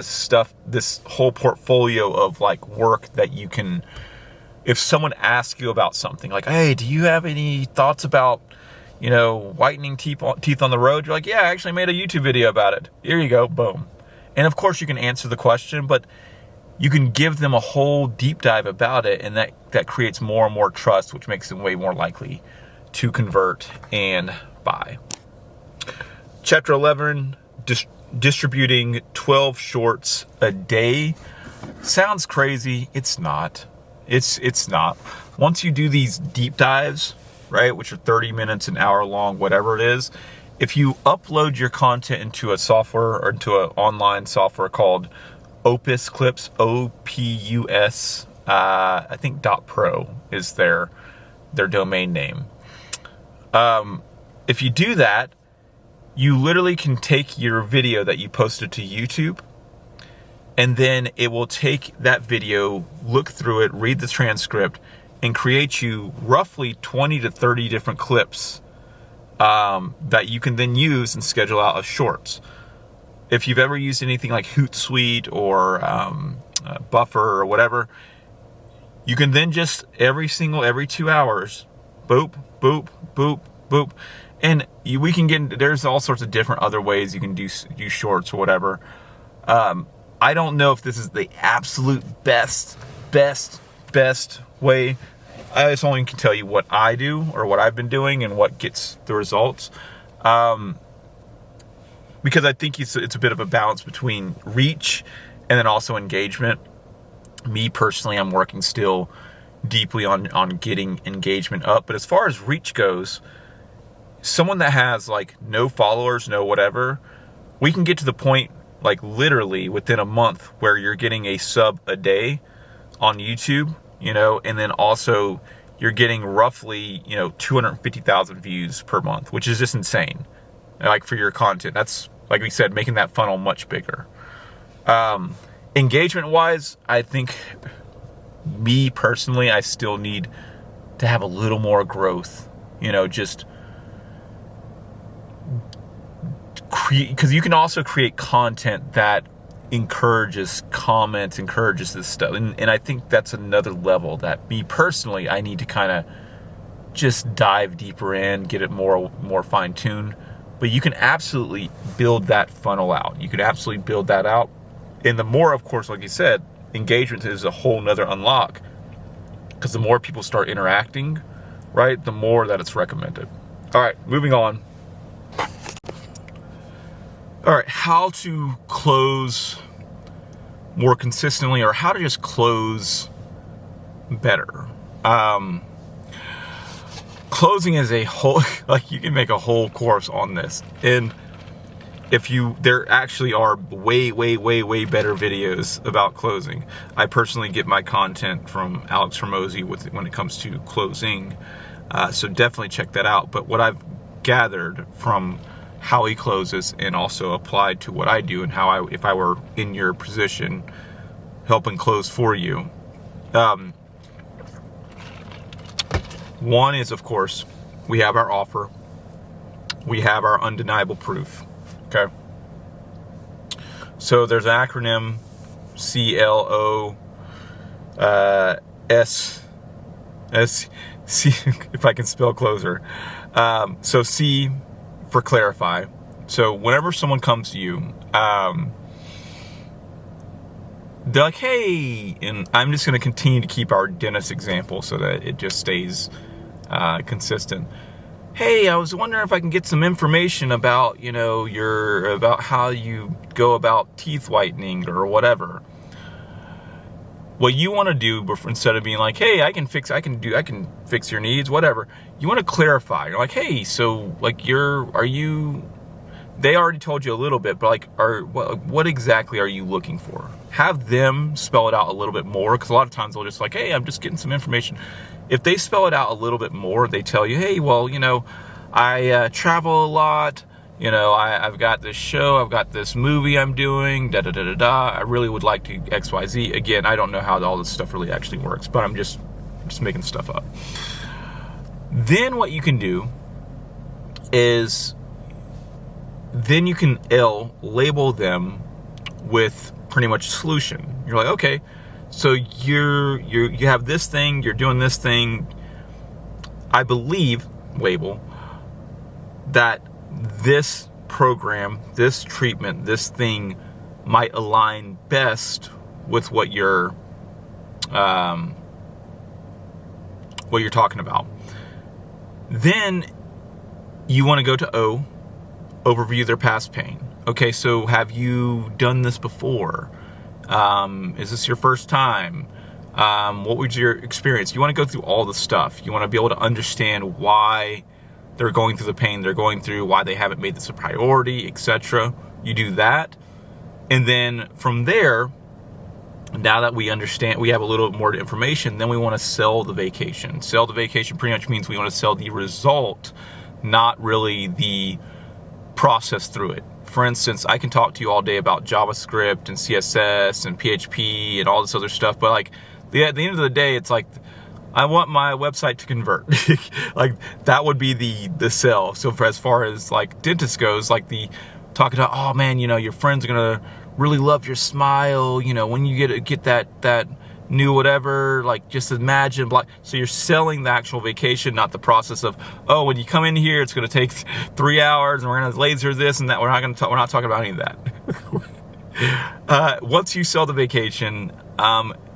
stuff, this whole portfolio of work that you can, if someone asks you about something, like, hey, do you have any thoughts about, whitening teeth on the road? You're like, yeah, I actually made a YouTube video about it. Here you go, boom. And of course you can answer the question, but you can give them a whole deep dive about it, and that creates more and more trust, which makes them way more likely to convert and buy. Chapter 11, distributing 12 shorts a day. Sounds crazy. It's not. It's not. Once you do these deep dives, right, which are 30 minutes, an hour long, whatever it is, if you upload your content into a software or into an online software called Opus Clips, OPUS, I think .pro is their domain name. If you do that, you literally can take your video that you posted to YouTube, and then it will take that video, look through it, read the transcript, and create you roughly 20 to 30 different clips that you can then use and schedule out as shorts. If you've ever used anything like Hootsuite or Buffer or whatever, you can then just every 2 hours, boop, boop, boop, boop. And we can there's all sorts of different other ways you can do shorts or whatever. I don't know if this is the absolute best way. I just only can tell you what I do or what I've been doing and what gets the results. Because I think it's a bit of a balance between reach and then also engagement. Me personally, I'm working still deeply on getting engagement up. But as far as reach goes, someone that has no followers, no whatever, we can get to the point literally within a month where you're getting a sub a day on YouTube, and then also you're getting roughly, 250,000 views per month, which is just insane. For your content, that's, like we said, making that funnel much bigger. Engagement wise, I think me personally, I still need to have a little more growth, just create, because you can also create content that encourages comments, encourages this stuff. And I think that's another level that me personally, I need to kind of just dive deeper in, get it more fine-tuned. But you can absolutely build that funnel out. You can absolutely build that out. And the more, of course, like you said, engagement is a whole nother unlock. Because the more people start interacting, right, the more that it's recommended. All right, moving on. All right, how to close more consistently, or how to just close better. Closing is a whole, you can make a whole course on this. And there actually are way better videos about closing. I personally get my content from Alex Hormozy when it comes to closing. So definitely check that out. But what I've gathered from how he closes and also applied to what I do and how if I were in your position helping close for you. One is, of course, we have our offer, we have our undeniable proof. Okay. So there's an acronym, CLO, C, if I can spell closer. So C for clarify. So whenever someone comes to you, they're like, hey, and I'm just going to continue to keep our dentist example so that it just stays consistent. Hey, I was wondering if I can get some information about, about how you go about teeth whitening or whatever. What you want to do, instead of being like, hey, I can fix your needs, whatever, you want to clarify. You're like, hey, so like they already told you a little bit, but like, what exactly are you looking for? Have them spell it out a little bit more, because a lot of times they'll just like, hey, I'm just getting some information. If they spell it out a little bit more, they tell you, hey, well, I travel a lot. I've got this show, I've got this movie I'm doing, I really would like to XYZ. Again, I don't know how all this stuff really actually works, but I'm just making stuff up. Then what you can do is, then you can label them with pretty much solution. You're like, okay, so you have this thing, you're doing this thing. I believe, label, that this program, this treatment, this thing might align best with what you're talking about. Then you want to go to O, overview their past pain. Okay, so have you done this before? Is this your first time? What was your experience? You want to go through all the stuff. You want to be able to understand why they're going through the pain they're going through, why they haven't made this a priority, etc. You do that. And then from there, now that we understand, we have a little more information, then we want to sell the vacation. Sell the vacation pretty much means we want to sell the result, not really the process through it. For instance, I can talk to you all day about JavaScript and CSS and PHP and all this other stuff, but like at the end of the day, it's like, I want my website to convert. Like that would be the sell. So for as far as like dentist goes, like the talking about, oh man, your friends are gonna really love your smile. When you get that new whatever, like just imagine. So you're selling the actual vacation, not the process of, oh, when you come in here, it's gonna take 3 hours, and we're gonna laser this and that. We're not talking about any of that. Once you sell the vacation,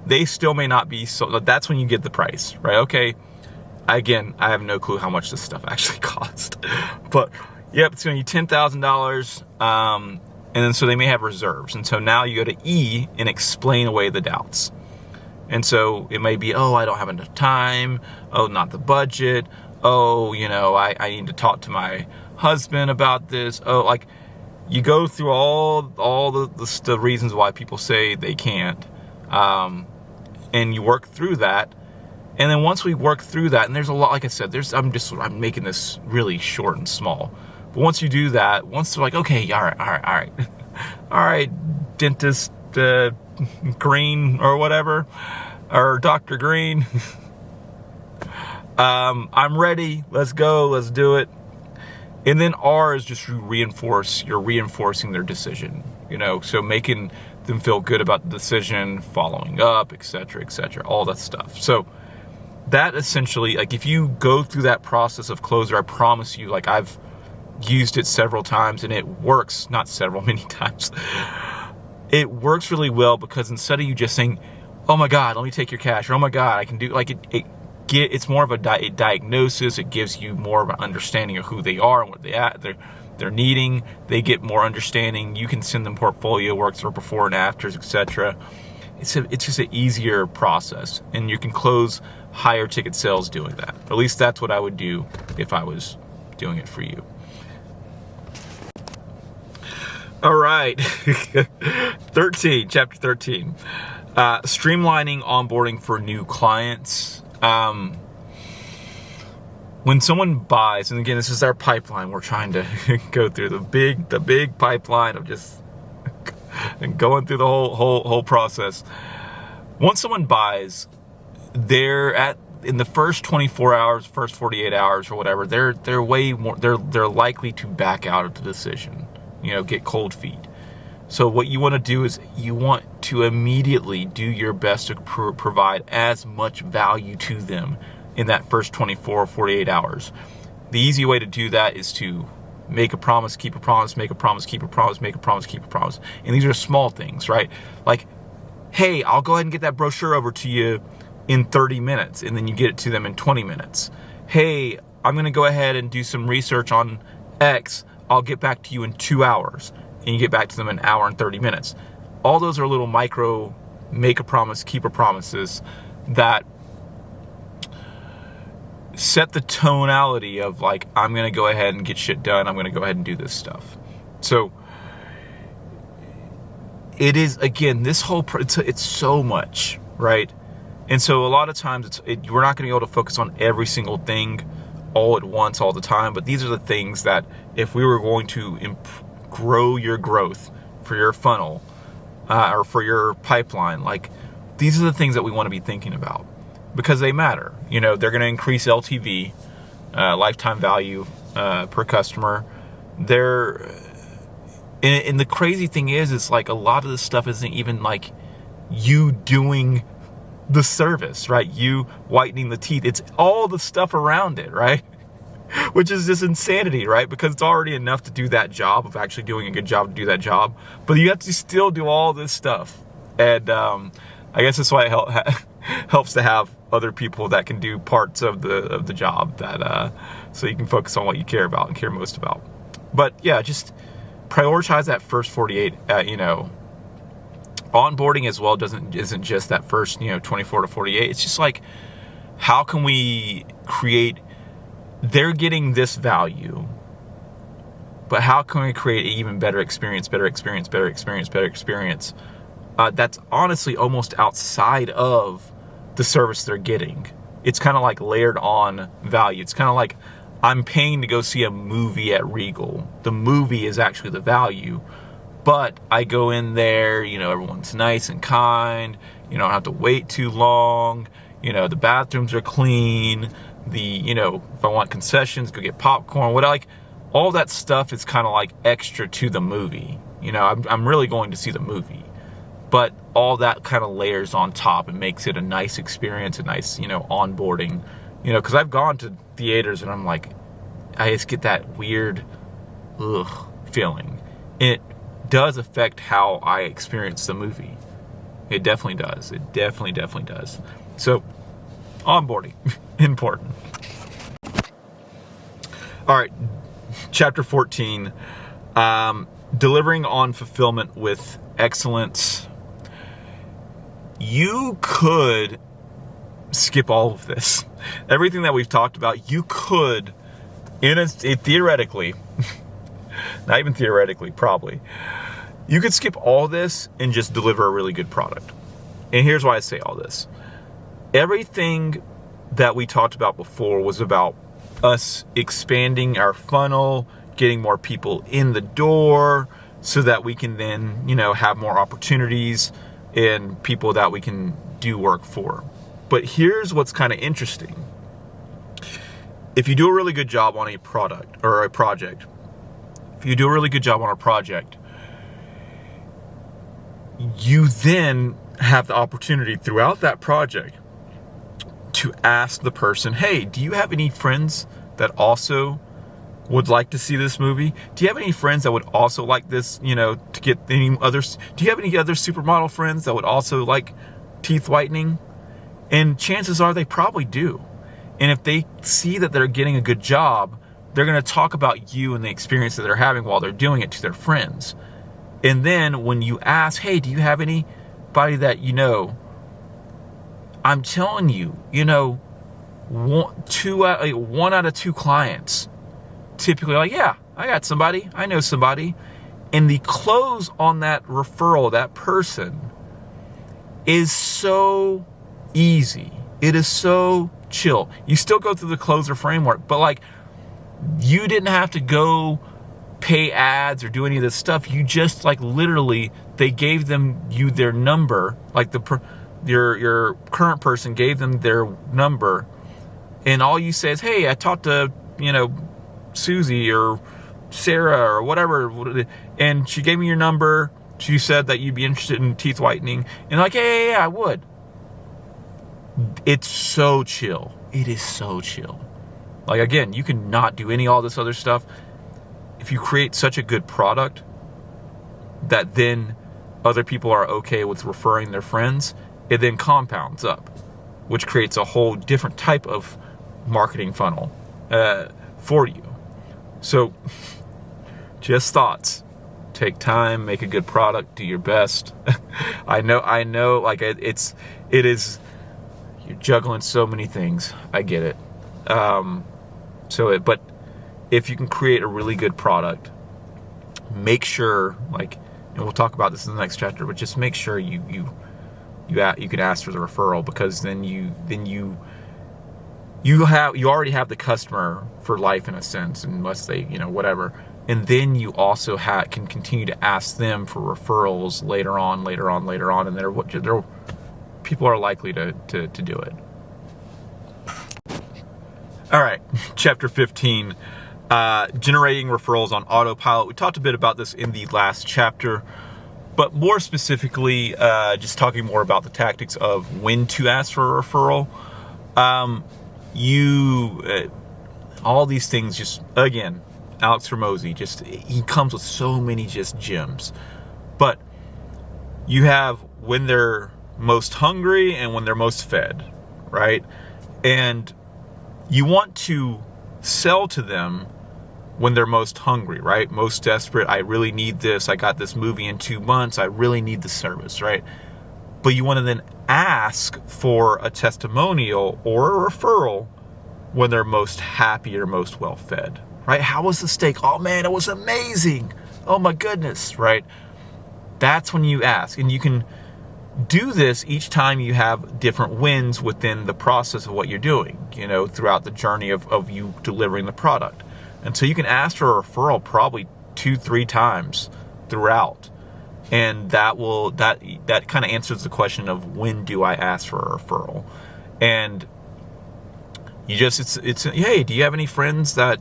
they still may not be so. That's when you get the price, right? Okay. Again, I have no clue how much this stuff actually cost, but yep, it's going to be $10,000. And then so they may have reserves, and so now you go to E and explain away the doubts. And so it may be, oh, I don't have enough time. Oh, not the budget. Oh, I need to talk to my husband about this. Oh, like you go through all the reasons why people say they can't. And you work through that, and then once we work through that, and there's a lot, like I said, I'm making this really short and small, but once you do that, once they're like, okay, all right, dentist Green or whatever, or Dr. Green, I'm ready, let's go, let's do it. And then R is just you're reinforcing their decision, so making them feel good about the decision, following up, etc., all that stuff. So that essentially, like if you go through that process of closer, I promise you, like I've used it several times and it works, many times. It works really well, because instead of you just saying, oh my God, let me take your cash, or oh my God, I can do, like it's more of a diagnosis. It gives you more of an understanding of who they are and what they're needing. They get more understanding. You can send them portfolio works or before and afters, etc. It's just an easier process, and you can close higher ticket sales doing that. At least that's what I would do if I was doing it for you. All right. Chapter 13. Streamlining onboarding for new clients. When someone buys, and again, this is our pipeline, we're trying to go through the big pipeline of just and going through the whole process. Once someone buys, they're at in the first 24 hours, first 48 hours or whatever, they're way more, they're likely to back out of the decision, get cold feet. So what you want to do is you want to immediately do your best to provide as much value to them in that first 24 or 48 hours. The easy way to do that is to make a promise, keep a promise, make a promise, keep a promise, make a promise, keep a promise. And these are small things, right? Like, hey, I'll go ahead and get that brochure over to you in 30 minutes, and then you get it to them in 20 minutes. Hey, I'm going to go ahead and do some research on X. I'll get back to you in 2 hours. And you get back to them in an hour and 30 minutes. All those are little micro make a promise, keep a promises that set the tonality of like, I'm going to go ahead and get shit done. I'm going to go ahead and do this stuff. So it is, again, this whole, it's so much, right? And so a lot of times we're not going to be able to focus on every single thing all at once, all the time. But these are the things that if we were going to grow your growth for your funnel or for your pipeline, like these are the things that we want to be thinking about because they matter. They're going to increase LTV, lifetime value per customer. And the crazy thing is, it's like a lot of this stuff isn't even like you doing the service, right? You whitening the teeth. It's all the stuff around it, right? Which is just insanity, right? Because it's already enough to do that job of actually doing a good job to do that job, but you have to still do all this stuff. And I guess that's why it helps to have other people that can do parts of the job that so you can focus on what you care about and care most about. But yeah, just prioritize that first 48. Onboarding as well isn't just that first 24 to 48. It's just like, how can we create? They're getting this value, but how can we create an even better experience, that's honestly almost outside of the service they're getting. It's kind of like layered on value. It's kind of like I'm paying to go see a movie at Regal. The movie is actually the value, but I go in there, everyone's nice and kind. You don't have to wait too long. The bathrooms are clean. If I want concessions, go get popcorn. All that stuff is kind of like extra to the movie. I'm really going to see the movie, but all that kind of layers on top and makes it a nice experience, a nice, onboarding, because I've gone to theaters and I'm like, I just get that weird, feeling. It does affect how I experience the movie. It definitely does. It definitely does. So, onboarding, important. All right, chapter 14, delivering on fulfillment with excellence. You could skip all of this. Everything that we've talked about, you could, theoretically, not even theoretically, probably, you could skip all this and just deliver a really good product. And here's why I say all this. Everything that we talked about before was about us expanding our funnel, getting more people in the door so that we can then, have more opportunities and people that we can do work for. But here's what's kind of interesting. If you do a really good job on a product or a project, you then have the opportunity throughout that project to ask the person, hey, do you have any friends that also would like to see this movie? Do you have any friends that would also like this, to get any others? Do you have any other supermodel friends that would also like teeth whitening? And chances are they probably do. And if they see that they're getting a good job, they're going to talk about you and the experience that they're having while they're doing it to their friends. And then when you ask, hey, do you have anybody that I'm telling you, one out of two clients typically like, yeah, I got somebody, I know somebody. And the close on that referral, that person, is so easy. It is so chill. You still go through the closer framework, but you didn't have to go pay ads or do any of this stuff. You just literally, they gave you their number, your current person gave them their number and all you say is, hey, I talked to, Susie or Sarah or whatever, and she gave me your number. She said that you'd be interested in teeth whitening. And like, yeah, I would. It's so chill. It is so chill. Like, again, you can not do all this other stuff. If you create such a good product that then other people are okay with referring their friends, it then compounds up, which creates a whole different type of marketing funnel for you. So, just thoughts. Take time, make a good product, do your best. I know, like it is, you're juggling so many things. I get it. But if you can create a really good product, make sure, like, and we'll talk about this in the next chapter, but just make sure you can ask for the referral, because then you already have the customer for life in a sense, unless they, whatever. And then you also can continue to ask them for referrals later on, and people are likely to do it. All right, chapter 15, generating referrals on autopilot. We talked a bit about this in the last chapter, but more specifically, just talking more about the tactics of when to ask for a referral. All these things, just, again, Alex Hormozi, he comes with so many just gems. But you have when they're most hungry and when they're most fed, right? And you want to sell to them when they're most hungry, right? Most desperate. I really need this. I got this movie in 2 months. I really need the service, right? But you want to then ask for a testimonial or a referral when they're most happy or most well fed. Right? How was the steak? Oh man, it was amazing. Oh my goodness, right? That's when you ask. And you can do this each time you have different wins within the process of what you're doing, throughout the journey of you delivering the product. And so you can ask for a referral probably 2-3 times throughout. And that kind of answers the question of when do I ask for a referral? And you just, it's hey, do you have any friends that,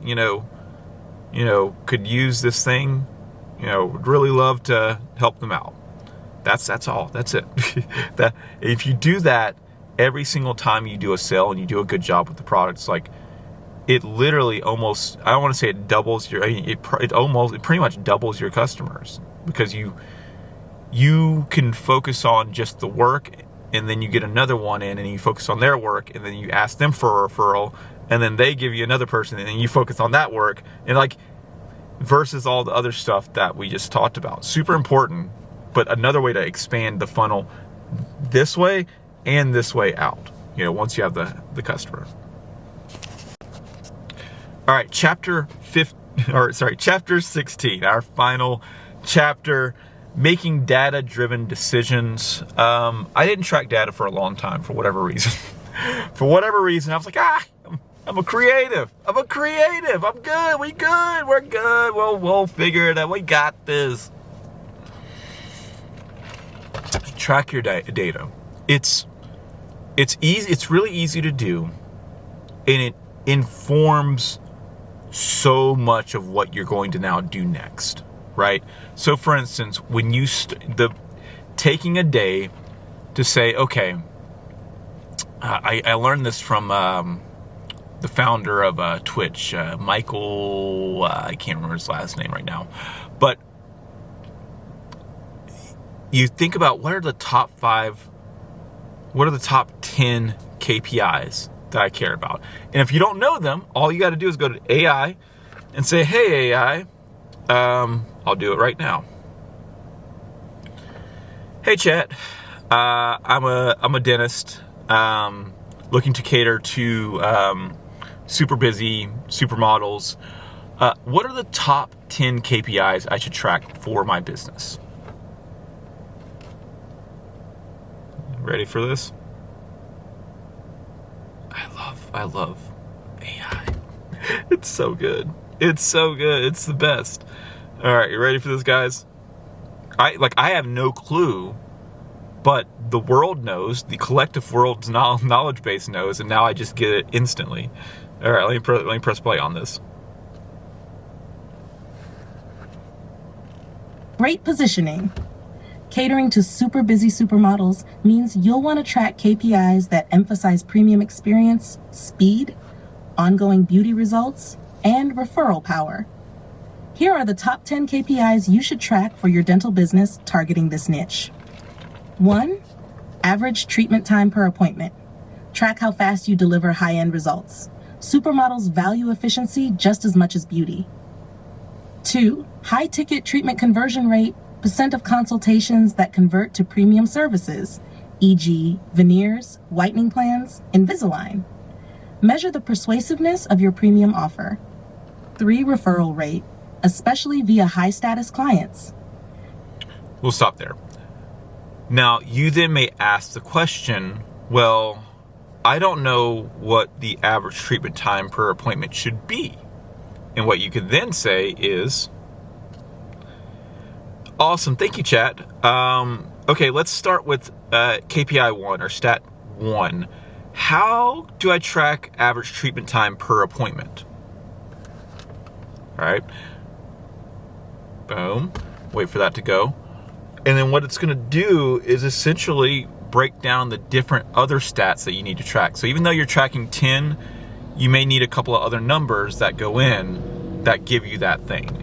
could use this thing? Would really love to help them out. That's all. That's it. That if you do that every single time you do a sale and you do a good job with the product, it's like it literally almost, I don't want to say it doubles it pretty much doubles your customers, because you can focus on just the work, and then you get another one in and you focus on their work, and then you ask them for a referral, and then they give you another person, and then you focus on that work, and like, versus all the other stuff that we just talked about. Super important, but another way to expand the funnel this way and this way out, once you have the customer. All right, chapter 16, our final chapter, making data-driven decisions. I didn't track data for a long time for whatever reason. I was like, I'm a creative. I'm good. We're good. We'll figure it out. We got this. Track your data. It's easy. It's really easy to do, and it informs so much of what you're going to now do next, right? So, for instance, when you taking a day to say, okay, I learned this from the founder of Twitch, Michael. I can't remember his last name right now, but you think about what are the top 10 KPIs that I care about. And if you don't know them, all you got to do is go to AI and say, hey, AI, I'll do it right now. Hey, chat, I'm a dentist looking to cater to super busy supermodels. What are the top 10 KPIs I should track for my business? Ready for this? I love AI. It's so good. It's the best. All right, you ready for this, guys? I have no clue but the world knows, the collective world's knowledge base knows, and now I just get it instantly. All right, let me press play on this. Great positioning. Catering to super busy supermodels means you'll want to track KPIs that emphasize premium experience, speed, ongoing beauty results, and referral power. Here are the top 10 KPIs you should track for your dental business targeting this niche. 1. Average treatment time per appointment. Track how fast you deliver high-end results. Supermodels value efficiency just as much as beauty. 2. High-ticket treatment conversion rate, % of consultations that convert to premium services, e.g. veneers, whitening plans, Invisalign. Measure the persuasiveness of your premium offer. 3. Referral rate, especially via high-status clients. We'll stop there. Now, you then may ask the question, well, I don't know what the average treatment time per appointment should be. And what you could then say is, awesome, thank you, chat. Okay, let's start with KPI 1 or stat 1. How do I track average treatment time per appointment? All right. Boom. Wait for that to go. And then what it's going to do is essentially break down the different other stats that you need to track. So even though you're tracking 10, you may need a couple of other numbers that go in that give you that thing.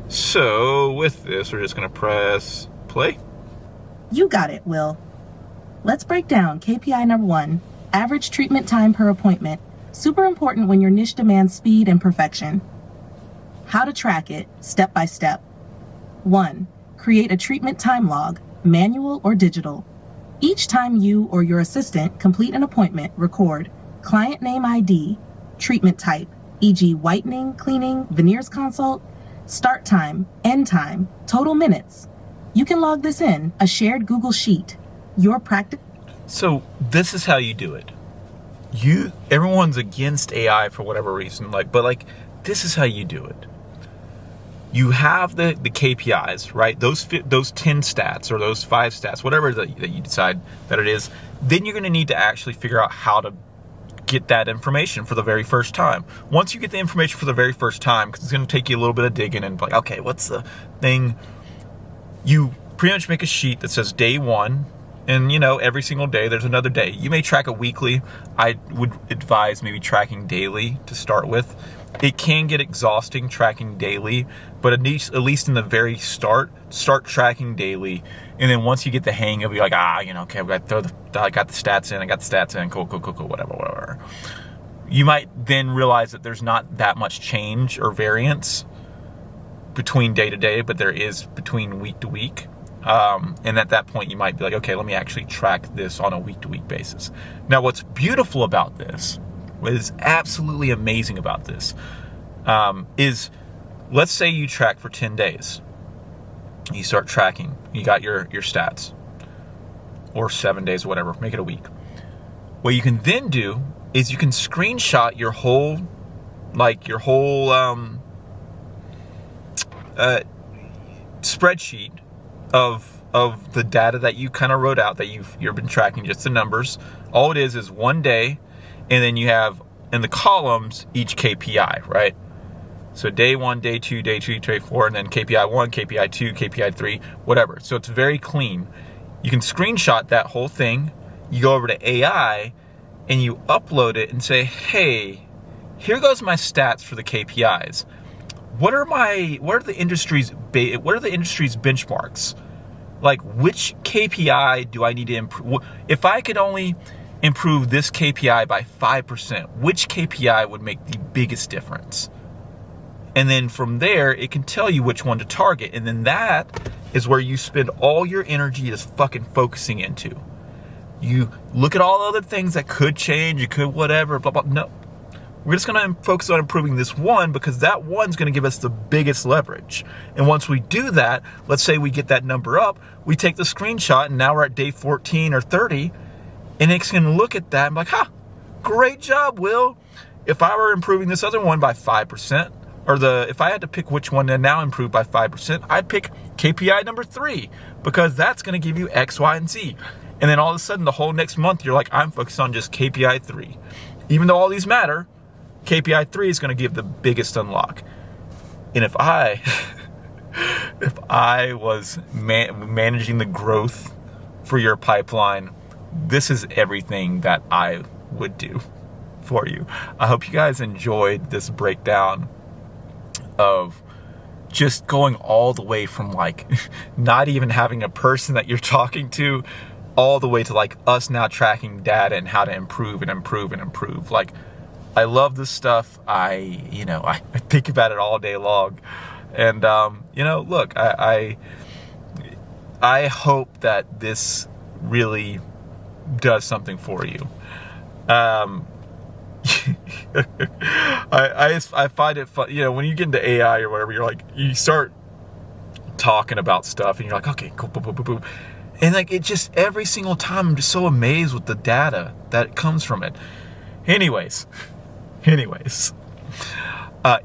So with this, we're just going to press play. You got it, Will. Let's break down KPI number 1, average treatment time per appointment. Super important when your niche demands speed and perfection. How to track it, step by step. 1. Create a treatment time log, manual or digital. Each time you or your assistant complete an appointment, record client name ID, treatment type, e.g. whitening, cleaning, veneers consult, start time, end time, total minutes. You can log this in a shared Google Sheet. Your practice. So this is how you do it. Everyone's against AI for whatever reason, but this is how you do it. You have the KPIs, right? Those 10 stats or those 5 stats, whatever that you decide that it is. Then you're going to need to actually figure out how to get that information for the very first time. Once you get the information for the very first time, because it's going to take you a little bit of digging and okay, what's the thing? You pretty much make a sheet that says day 1, and every single day there's another day. You may track it weekly. I would advise maybe tracking daily to start with. It can get exhausting tracking daily, but at least in the very start tracking daily. And then once you get the hang of it, you're like, okay, I got the stats in, cool, whatever. You might then realize that there's not that much change or variance between day to day, but there is between week to week. And at that point, you might be like, okay, let me actually track this on a week to week basis. Now, what's beautiful about this, what is absolutely amazing about this, is let's say you track for 10 days. You start tracking. You got your stats. Or 7 days, whatever. Make it a week. What you can then do is you can screenshot your whole spreadsheet of the data that you kind of wrote out, that you've been tracking, just the numbers. All it is one day, and then you have in the columns each KPI, right? So day 1, day 2, day 3, day 4, and then KPI 1, KPI 2, KPI 3, whatever. So it's very clean. You can screenshot that whole thing. You go over to AI and you upload it and say, hey, here goes my stats for the KPIs. What are the industry's benchmarks? Like, which KPI do I need to improve? If I could only improve this KPI by 5%, which KPI would make the biggest difference? And then from there, it can tell you which one to target. And then that is where you spend all your energy just fucking focusing into. You look at all the other things that could change, you could whatever, blah, blah. No. We're just going to focus on improving this one, because that one's going to give us the biggest leverage. And once we do that, let's say we get that number up, we take the screenshot, and now we're at day 14 or 30, and it's going to look at that and be like, great job, Will. If I were improving this other one by 5%, if I had to pick which one to now improve by 5%, I'd pick KPI number 3, because that's going to give you X, Y, and Z. And then all of a sudden, the whole next month, you're like, I'm focused on just KPI 3. Even though all these matter, KPI 3 is going to give the biggest unlock. And if I was managing the growth for your pipeline, this is everything that I would do for you. I hope you guys enjoyed this breakdown of just going all the way from like not even having a person that you're talking to, all the way to like us now tracking data and how to improve and improve and improve. Like, I love this stuff. I think about it all day long. And, look, I hope that this really does something for you. I find it fun, when you get into AI or whatever, you're like, you start talking about stuff and you're like, okay, cool, boom, boom, boom, boom. And like, it just, every single time, I'm just so amazed with the data that comes from it. Anyways,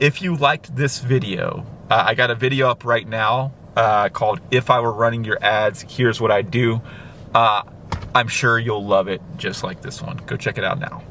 if you liked this video, I got a video up right now called If I Were Running Your Ads, Here's What I Do. I'm sure you'll love it just like this one. Go check it out now.